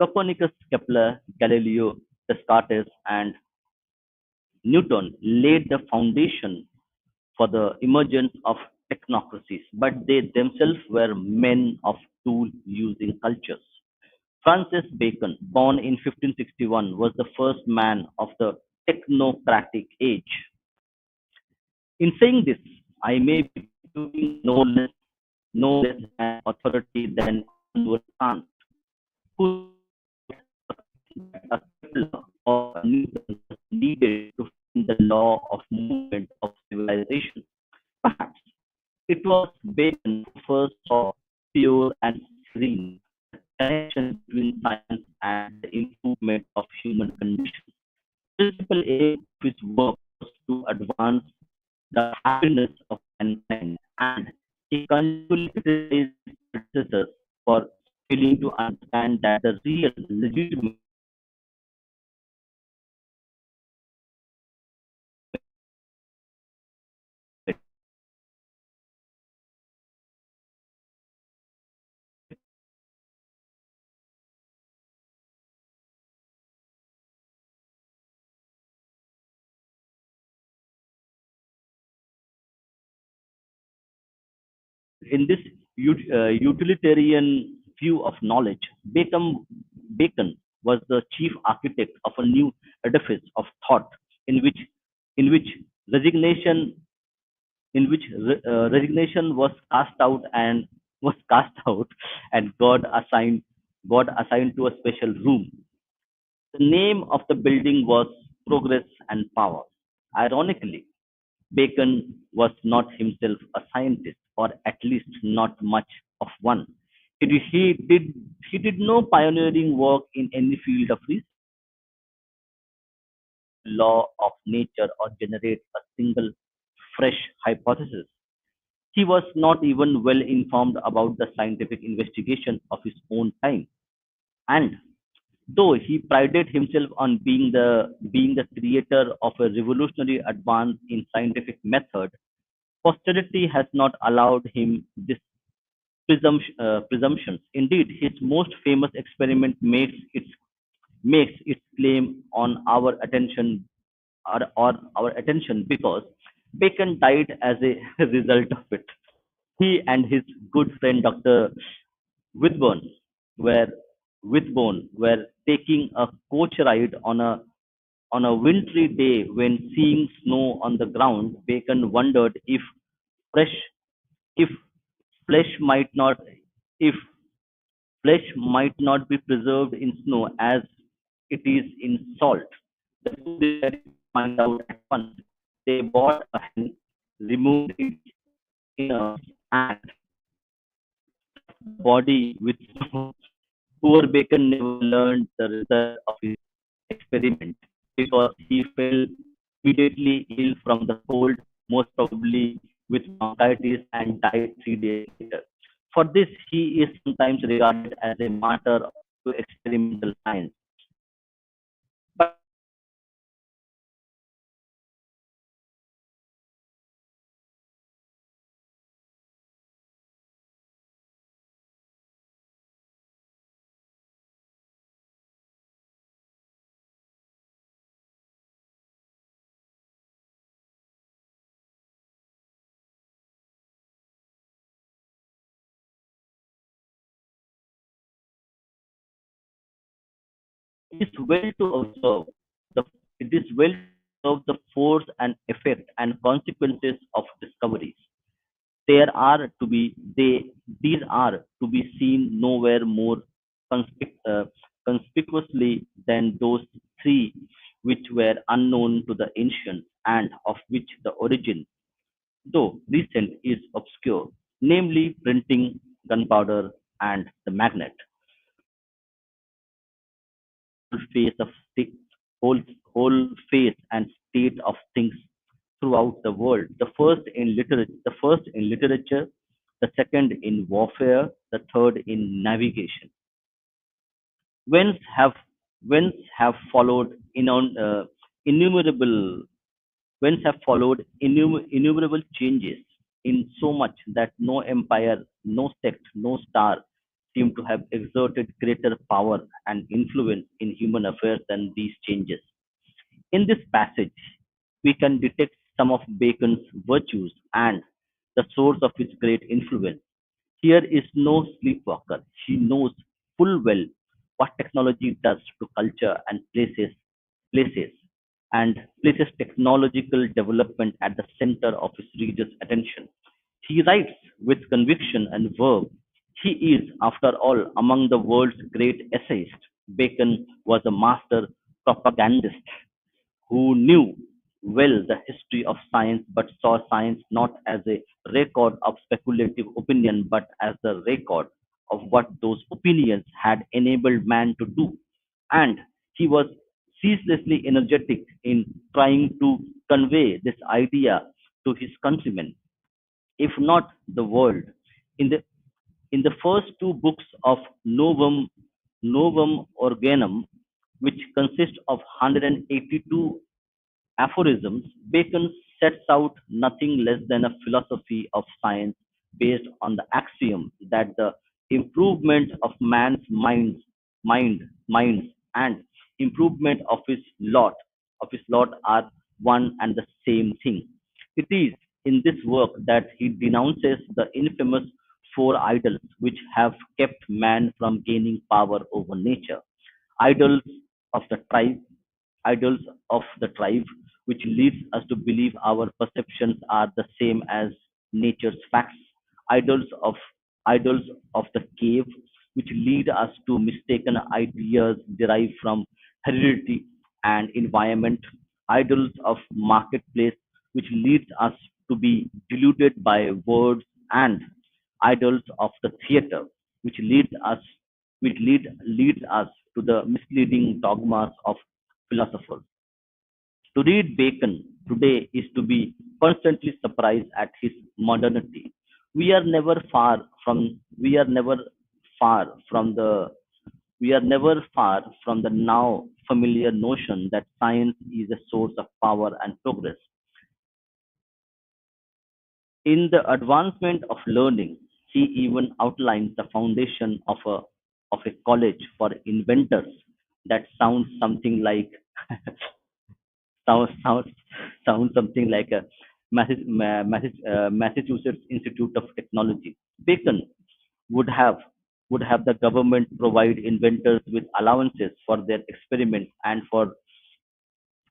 Copernicus, Kepler, Galileo, Descartes, and Newton laid the foundation for the emergence of technocracies, but they themselves were men of tool using cultures. Francis Bacon, born in 1561, was the first man of the technocratic age. In saying this, I may be quoting no less an authority than Immanuel Kant, who that a Kepler or a Newton was needed to find the law of movement of civilization. Perhaps it was Bacon who first saw pure and serene connection between science and the improvement of human condition. Principal aim of his work was to advance the happiness of mankind, and he continually criticized his predecessors for failing to understand that the real legitimate in this utilitarian view of knowledge, Bacon was the chief architect of a new edifice of thought in which in which resignation resignation was cast out and God assigned to a special room. The name of the building was Progress and Power. Ironically, Bacon was not himself a scientist, or at least not much of one. He did no pioneering work in any field of research, law of nature, or generate a single fresh hypothesis. He was not even well informed about the scientific investigation of his own time. And though he prided himself on being the creator of a revolutionary advance in scientific method, posterity has not allowed him this presumptions. Indeed, his most famous experiment makes its claim on our attention because Bacon died as a result of it. He and his good friend Dr. Whitburn were were taking a coach ride on a wintry day when seeing snow on the ground. Bacon wondered fresh if flesh might not if flesh might not be preserved in snow as it is in salt. The two decided to find out at once. They bought a hen, removed its innards, and the body with snow. Poor Bacon never learned the result of his experiment because he fell immediately ill from the cold, most probably with bronchitis, and died 3 days later. For this, he is sometimes regarded as a martyr to experimental science. It is well to observe the it is well to observe the force and effect and consequences of discoveries. There are to be they These are to be seen nowhere more conspicuously than those three which were unknown to the ancients and of which the origin, though recent, is obscure, namely printing, gunpowder, and the magnet. Whole face of whole whole face and state of things throughout the world. The first in literature, the second in warfare, the third in navigation. Whence have whence have followed innumerable whence have followed innumerable changes, in so much that no empire, no sect, no star seem to have exerted greater power and influence in human affairs than these changes. In this passage, we can detect some of Bacon's virtues and the source of his great influence. Here is no sleepwalker. He knows full well what technology does to culture and places places technological development at the center of his reader's attention. He writes with conviction and verve. He is, after all, among the world's great essayists. Bacon was a master propagandist who knew well the history of science but saw science not as a record of speculative opinion but as the record of what those opinions had enabled man to do. And he was ceaselessly energetic in trying to convey this idea to his countrymen, if not the world. In the in the first two books of Novum Organum, which consist of 182 aphorisms, Bacon sets out nothing less than a philosophy of science based on the axiom that the improvement of man's minds and improvement of his lot are one and the same thing. It is in this work that he denounces the infamous four idols which have kept man from gaining power over nature. Idols of the tribe, idols of the tribe, which leads us to believe our perceptions are the same as nature's facts. Idols of idols of the cave, which lead us to mistaken ideas derived from heredity and environment. Idols of marketplace, which leads us to be deluded by words, and idols of the theater, which leads us to the misleading dogmas of philosophers. To read Bacon today is to be constantly surprised at his modernity. We are never far from the now familiar notion that science is a source of power and progress. In the advancement of learning, he even outlines the foundation of a college for inventors that sounds sounds sounds something like a Massachusetts Institute of Technology. Bacon would have would have the government provide inventors with allowances for their experiments and for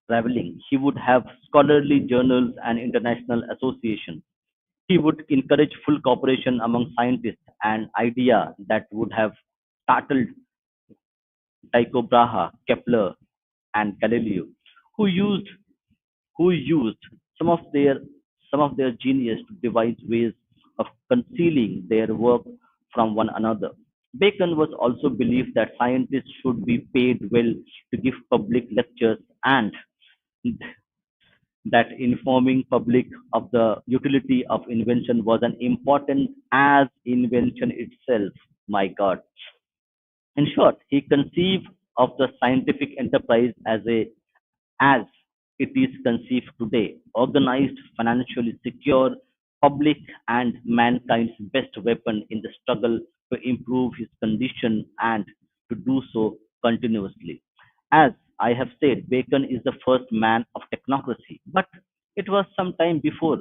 traveling. He would have scholarly journals and international associations. He would encourage full cooperation among scientists, an idea that would have startled Tycho Brahe, Kepler, and Galileo, who used who used some of their genius to devise ways of concealing their work from one another. Bacon was also believed that scientists should be paid well to give public lectures and that informing public of the utility of invention was as important as invention itself. My God. In short, he conceived of the scientific enterprise as it is conceived today, organized, financially secure, public, and mankind's best weapon in the struggle to improve his condition and to do so continuously. As I have said, Bacon is the first man of technocracy, but it was some time before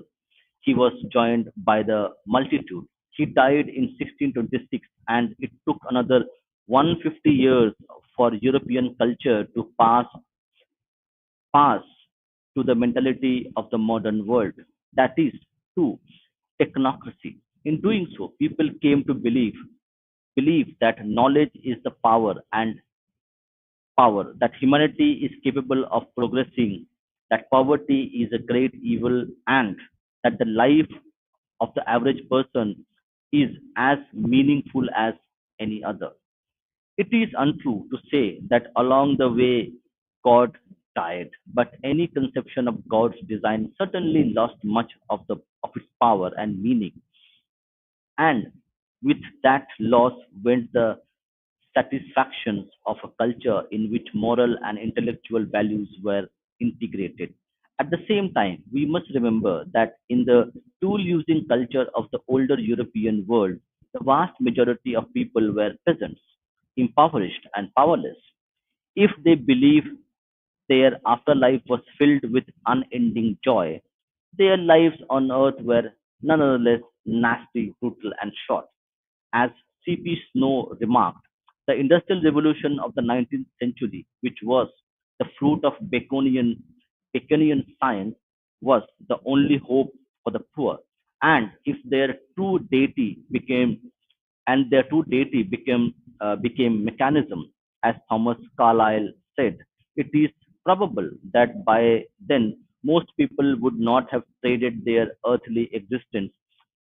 he was joined by the multitude. He died in 1626, and it took another 150 years for European culture to pass to the mentality of the modern world. That is, to technocracy. In doing so, people came to believe that knowledge is the power, that humanity is capable of progressing, that poverty is a great evil, and that the life of the average person is as meaningful as any other. It is untrue to say that along the way God died, but any conception of God's design certainly lost much of its power and meaning. And with that loss went the satisfactions of a culture in which moral and intellectual values were integrated. At the same time, we must remember that in the tool using culture of the older European world, the vast majority of people were peasants, impoverished, and powerless. If they believed their afterlife was filled with unending joy, their lives on earth were nonetheless nasty, brutal, and short. As C.P. Snow remarked, the Industrial Revolution of the 19th century, which was the fruit of Baconian science, was the only hope for the poor. And if their true deity became their true deity became mechanism, as Thomas Carlyle said, it is probable that by then most people would not have traded their earthly existence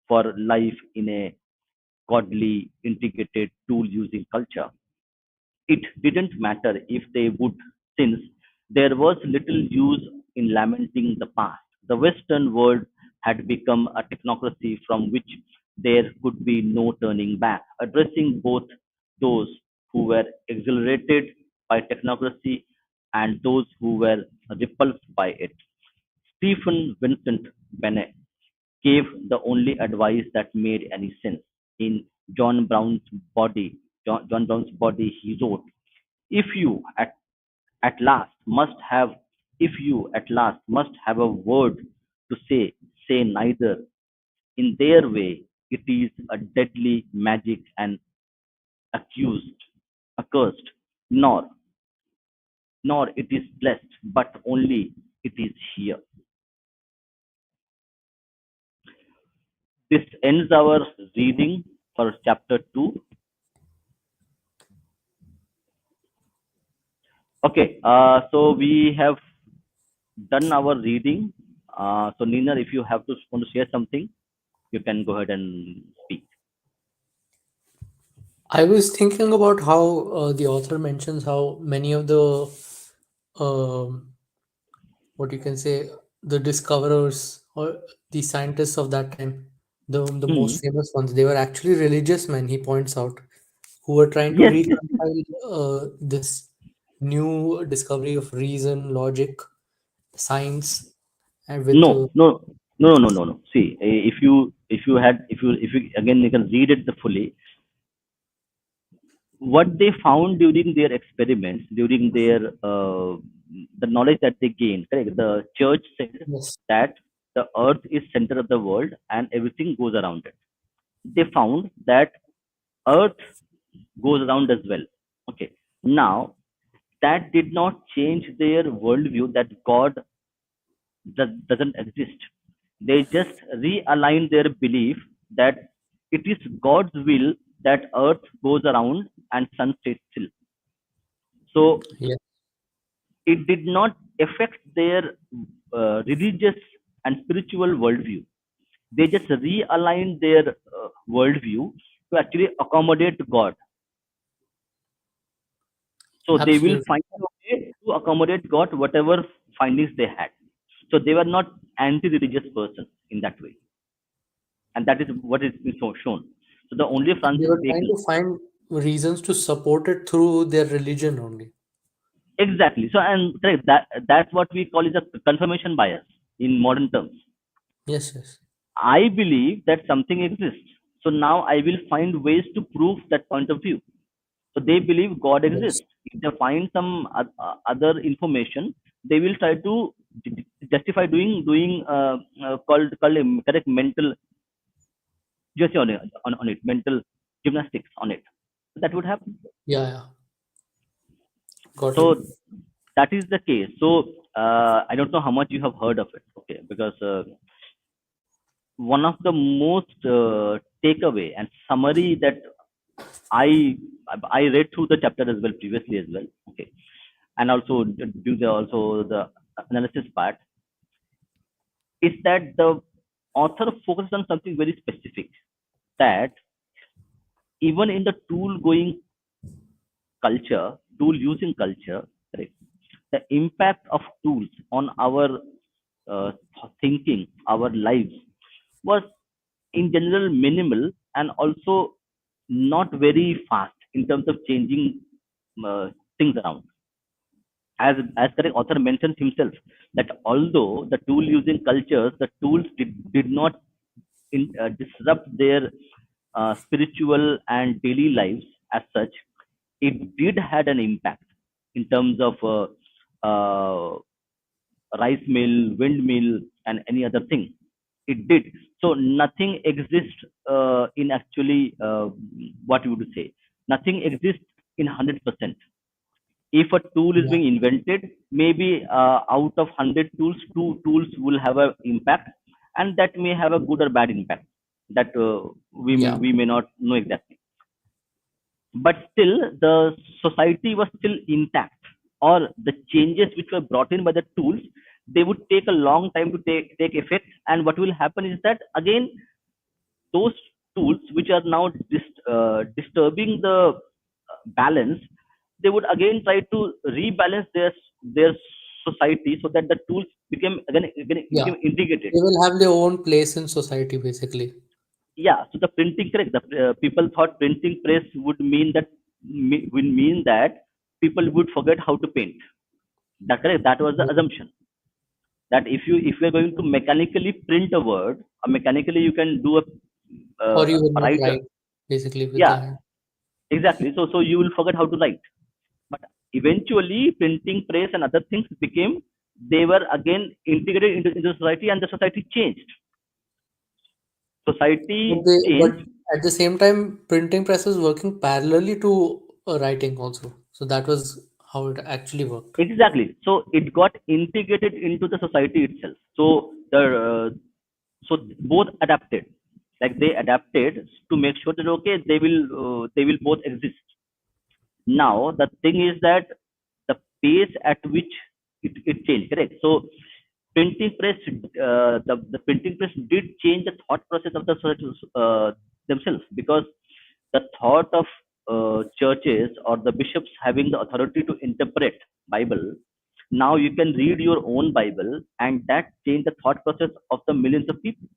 for life in a godly, integrated tool using culture. It didn't matter if they would, since there was little use in lamenting the past. The Western world had become a technocracy from which there could be no turning back, addressing both those who were exhilarated by technocracy and those who were repulsed by it. Stephen Vincent Bennett gave the only advice that made any sense. In John Brown's John Brown's body, he wrote, "If you at last must have, if you at last must have a word to say neither. In their way, it is a deadly magic and accused, accursed, nor it is blessed, but only it is here." This ends our reading for chapter 2. Okay, so we have done our reading. So, Nina, if you have to want to share something, you can go ahead and speak. I was thinking about how the author mentions how many of the um, what you can say the discoverers or the scientists of that time, the Hmm. most famous ones, they were actually religious men. He points out who were trying to Yes, yes, yes. reconcile this new discovery of reason, logic, science, and with No, no, no, no, no, no, no. See, if you again you can read it the fully. What they found during their experiments, during their the knowledge that they gained, correct? The church said yes, that the earth is center of the world and everything goes around it. They found that earth goes around as well. Okay. Now, that did not change their worldview that God doesn't exist. They just realign their belief that it is God's will that earth goes around and sun stays still. So yes, it did not affect their religious and spiritual worldview. They just realigned their worldview to actually accommodate God. So they will absolutely. find a way to accommodate God whatever findings they had. So they were not anti-religious persons in that way, and that is what is been shown. So the only They Francis were trying Bacon, to find reasons to support it through their religion only. exactly. So and correct, that's what we call is a confirmation bias in modern terms. Yes, yes. I believe that something exists. So now I will find ways to prove that point of view. So they believe God Yes. exists. If they find some other information, they will try to justify doing called correct mental just on it, mental gymnastics on it. So that would happen. Yeah, yeah. Got it. So that is the case. So I don't know how much you have heard of it. Okay, because one of the most takeaway and summary that I I read through the chapter as well previously as well. Okay, and also do the also the analysis part is that the author focused on something very specific, that even in the tool going culture, tool using culture, right, the impact of tools on our uh, thinking, our lives was in general minimal and also not very fast in terms of changing things around. As the author mentions himself, that although the tool using cultures, the tools did not disrupt their spiritual and daily lives as such, it did had an impact in terms of rice mill, windmill, and any other thing. It did. So nothing exists in actually what you would say. Nothing exists in 100%. If a tool is Yeah. being invented, maybe out of 100 tools, two tools will have an impact, and that may have a good or bad impact. That Yeah. we may not know exactly, but still the society was still intact, or the changes which were brought in by the tools, they would take a long time to take effect. And what will happen is that again those tools which are now disturbing the balance, they would again try to rebalance their society so that the tools again Yeah. became integrated. They will have their own place in society, basically. Yeah, so the printing, correct, the people thought printing press would mean that would mean that people would forget how to paint. That correct, that was the Yeah. assumption, that if you're going to mechanically print a word, or mechanically you can do Or you will not write a, write, basically, with the yeah, hand. exactly. So you will forget how to write. But eventually printing press and other things became, they were again integrated into society, and the society changed. Society But changed. at the same time, printing press was working parallelly to writing also. So that was how it actually worked. Exactly. So it got integrated into the society itself. So the so both adapted, like they adapted to make sure that okay, they will both exist. Now the thing is that the pace at which it changed, correct? So printing press, the printing press did change the thought process of the themselves, because the thought of churches or the bishops having the authority to interpret Bible, now you can read your own Bible, and that changed the thought process of the millions of people.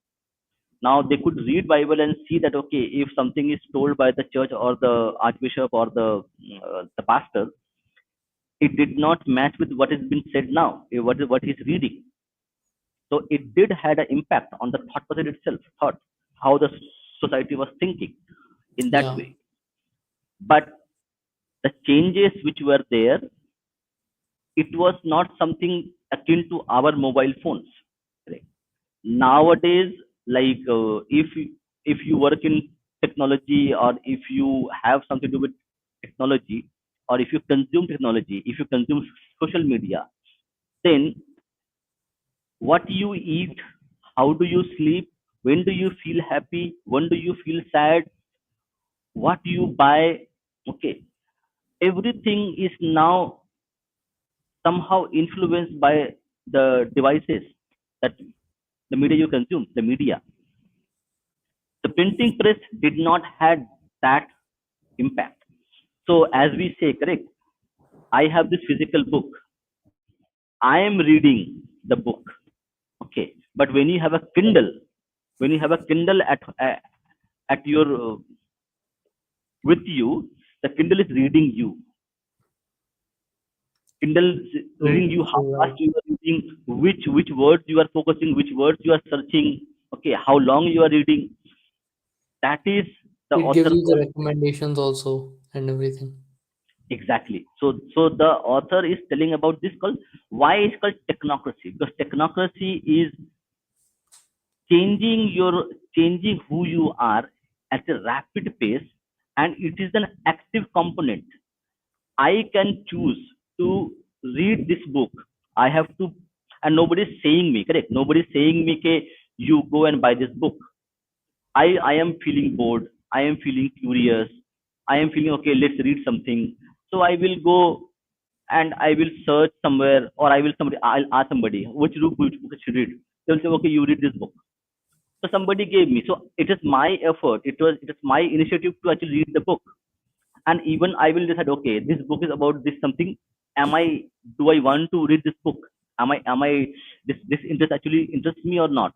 Now they could read Bible and see that okay, if something is told by the church or the archbishop or the pastor, it did not match with what is being said now, what he's reading. So it did had an impact on the thought process itself, thought how the society was thinking in that Yeah. way. But the changes which were there, it was not something akin to our mobile phones. Right? Nowadays, like if you work in technology, or if you have something to do with technology, or if you consume technology, if you consume social media, then what you eat, how do you sleep, when do you feel happy, when do you feel sad, what you buy, okay, everything is now somehow influenced by the devices, that the media you consume, the media. The printing press did not had that impact. So as we say, correct, I have this physical book. I am reading the book. Okay. But when you have a Kindle, when you have a Kindle at your with you, the Kindle is reading you. Kindle is reading True. you how True. Right. fast you are reading, which words you are focusing, which words you are searching. Okay, how long you are reading. That is the It gives author you the called. recommendations also and everything. Exactly. So the author is telling about this called, why it's called technocracy, because technocracy is changing your changing who you are at a rapid pace, and it is an active component. I can choose. to read this book. I have to, and nobody's saying me, correct? Nobody's saying me, okay, you go and buy this book. I am feeling bored. I am feeling curious. I am feeling, okay, let's read something. So I will go and I will search somewhere, or I'll ask somebody which book I should read. They'll say, okay, you read this book. So somebody gave me. So it is my effort. It is my initiative to actually read the book. And even I will decide, okay, this book is about this something. Am I Do I want to read this book? Am I this interest actually interests me or not?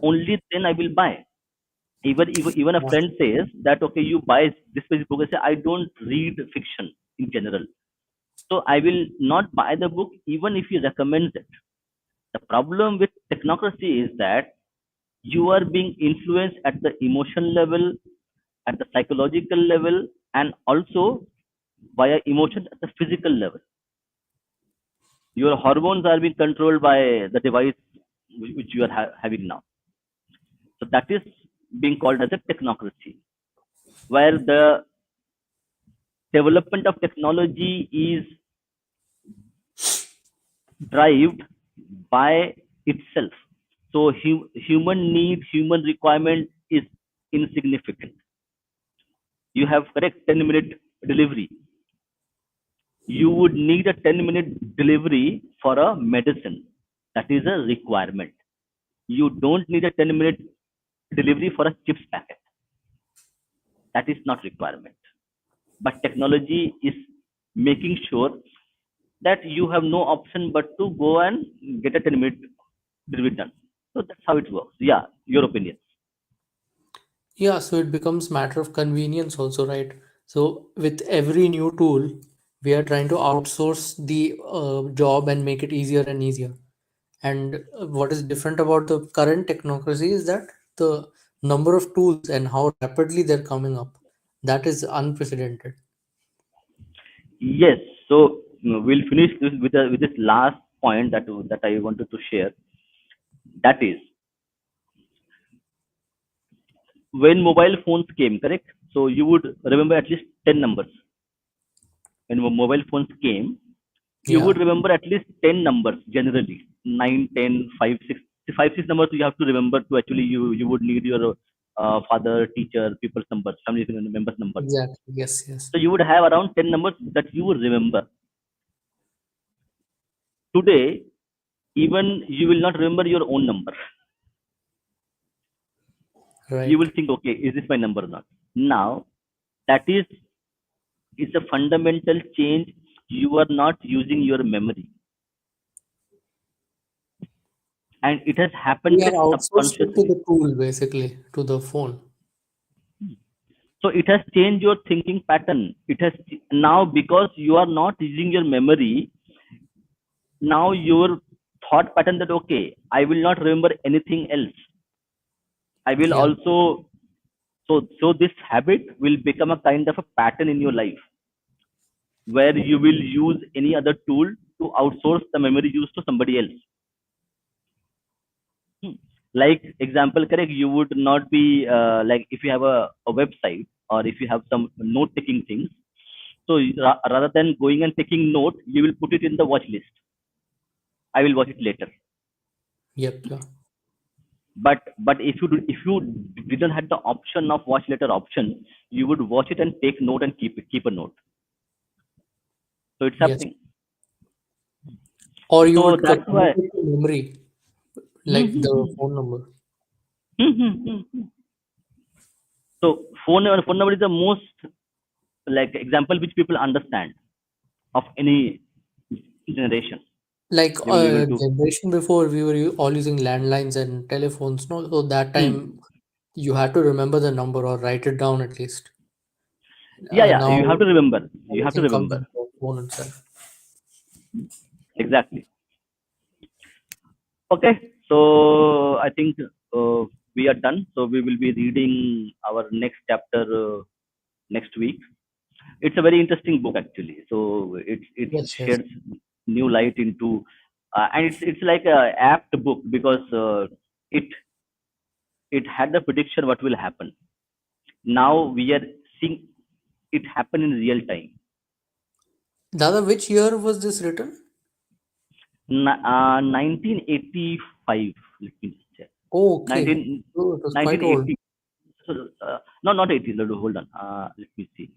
Only then I will buy. Even a Yeah. friend says that, okay, you buy this specific book. I say, I don't read fiction in general. So I will not buy the book even if he recommends it. The problem with technocracy is that you are being influenced at the emotion level, at the psychological level, and also via emotions at the physical level. Your hormones are being controlled by the device which you are having now. So that is being called as a technocracy, where the development of technology is derived by itself. So human need, human requirement is insignificant. You have correct 10-minute delivery. You would need a 10-minute delivery for a medicine. That is a requirement. You don't need a 10-minute delivery for a chips packet. That is not requirement. But technology is making sure that you have no option but to go and get a 10-minute delivery done. So that's how it works. Yeah, your opinion. Yeah, so it becomes matter of convenience also, right? So with every new tool, we are trying to outsource the job and make it easier and easier. And what is different about the current technocracy is that the number of tools and how rapidly they're coming up, that is unprecedented. Yes. So we'll finish this with this last point that I wanted to share. That is, when mobile phones came, correct? So you would remember at least 10 numbers. When mobile phones came, you Yeah, would remember at least 10 numbers generally. 9, 10, 5, 6. The 5, 6 numbers you have to remember to actually you would need your father, teacher, people's numbers, family members numbers. exactly. Yes, yes. So you would have around 10 numbers that you would remember. Today, even you will not remember your own number. You Right. will think, okay, is this my number or not? Now, that is a fundamental change. You are not using your memory, and it has happened We are like outsourced it to subconsciously. the tool, basically, to the phone. So it has changed your thinking pattern. It has now, because you are not using your memory. Now your thought pattern that, okay, I will not remember anything else. I will Yeah, also, so this habit will become a kind of a pattern in your life, where you will use any other tool to outsource the memory use to somebody else. Hmm. Like example, correct? You would not be like if you have a website, or if you have some note taking things. So rather than going and taking note, you will put it in the watch list. I will watch it later. yep, yeah. But if you didn't have the option of watch later option, you would watch it and take note and keep a note. So it's Yes. happening. Or you So would that's commit why. it to memory, Hmm, like hmm, the hmm. phone number. Hmm, hmm, hmm, hmm. So phone number is the most like example which people understand of any generation. Like They will be able to. generation before, we were all using landlines and telephones. No, so that time Hmm. you had to remember the number or write it down at least. Yeah, yeah. You have Now to remember. You have to everything comes remember. into the phone itself. Exactly. Okay. So I think we are done. So we will be reading our next chapter next week. It's a very interesting book actually. So it Yes, yes. sheds new light into, and it's like a apt book because it it had the prediction what will happen. Now we are seeing it happen in real time. Dada, which year was this written? 1985. Let me just check. Oh, okay. 19, Oh, it was quite old. 1980. So, no, not 80. Hold on. Let me see.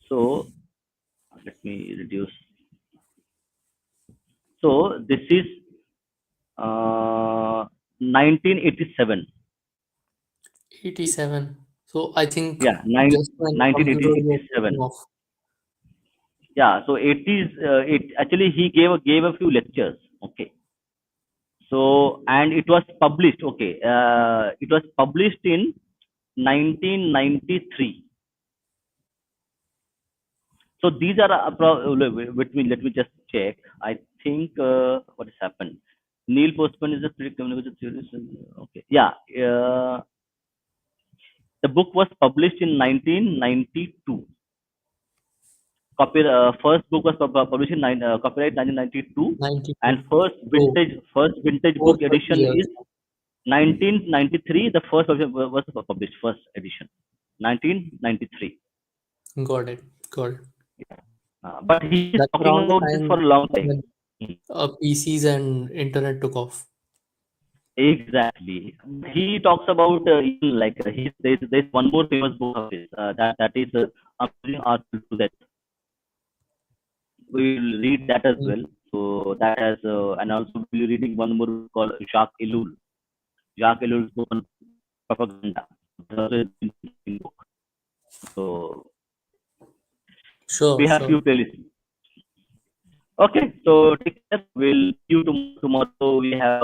So let me reduce. So this is 1987. 87. So I think Yeah, just when computers were taking 1987. off. Yeah, so 80s. It actually he gave a few lectures. Okay, so and it was published. Okay, it was published in 1993. So these are let me just check. I think what has happened. Neil Postman is a pretty communication theorist. Okay, yeah. The book was published in 1992. First book was published in copyright 1992, and 92. So first vintage over book 30 edition years. is 1993. The first version was published, first edition, 1993. Got it. Got it. But he is That's talking around the about this for time a long time. when PCs and internet took off. Exactly. He talks about even like there's one more famous book of his that is Amazing Art to That. We will read that as Mm. well. So that has and also we'll be reading one more book called Jacques Ellul. Jacques Ellul's book on propaganda. That's also an interesting book. So Sure, we have sure. few playlists. Okay, so take care. We'll see you tomorrow. We have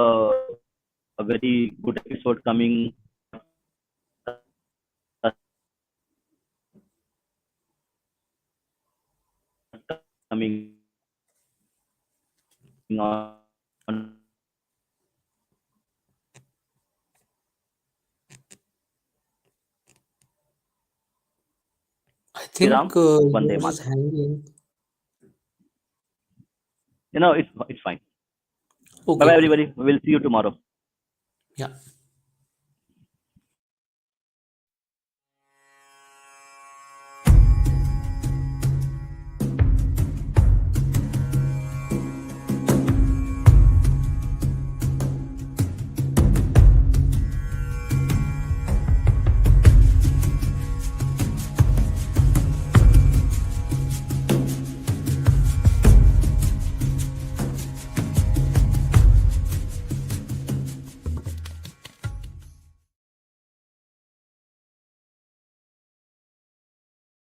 a very good episode coming coming on I Sri Ram. think Vande yours is Mataram. hanging. You know, it's fine. Bye Okay, bye, okay. everybody. We will see you tomorrow. Yeah.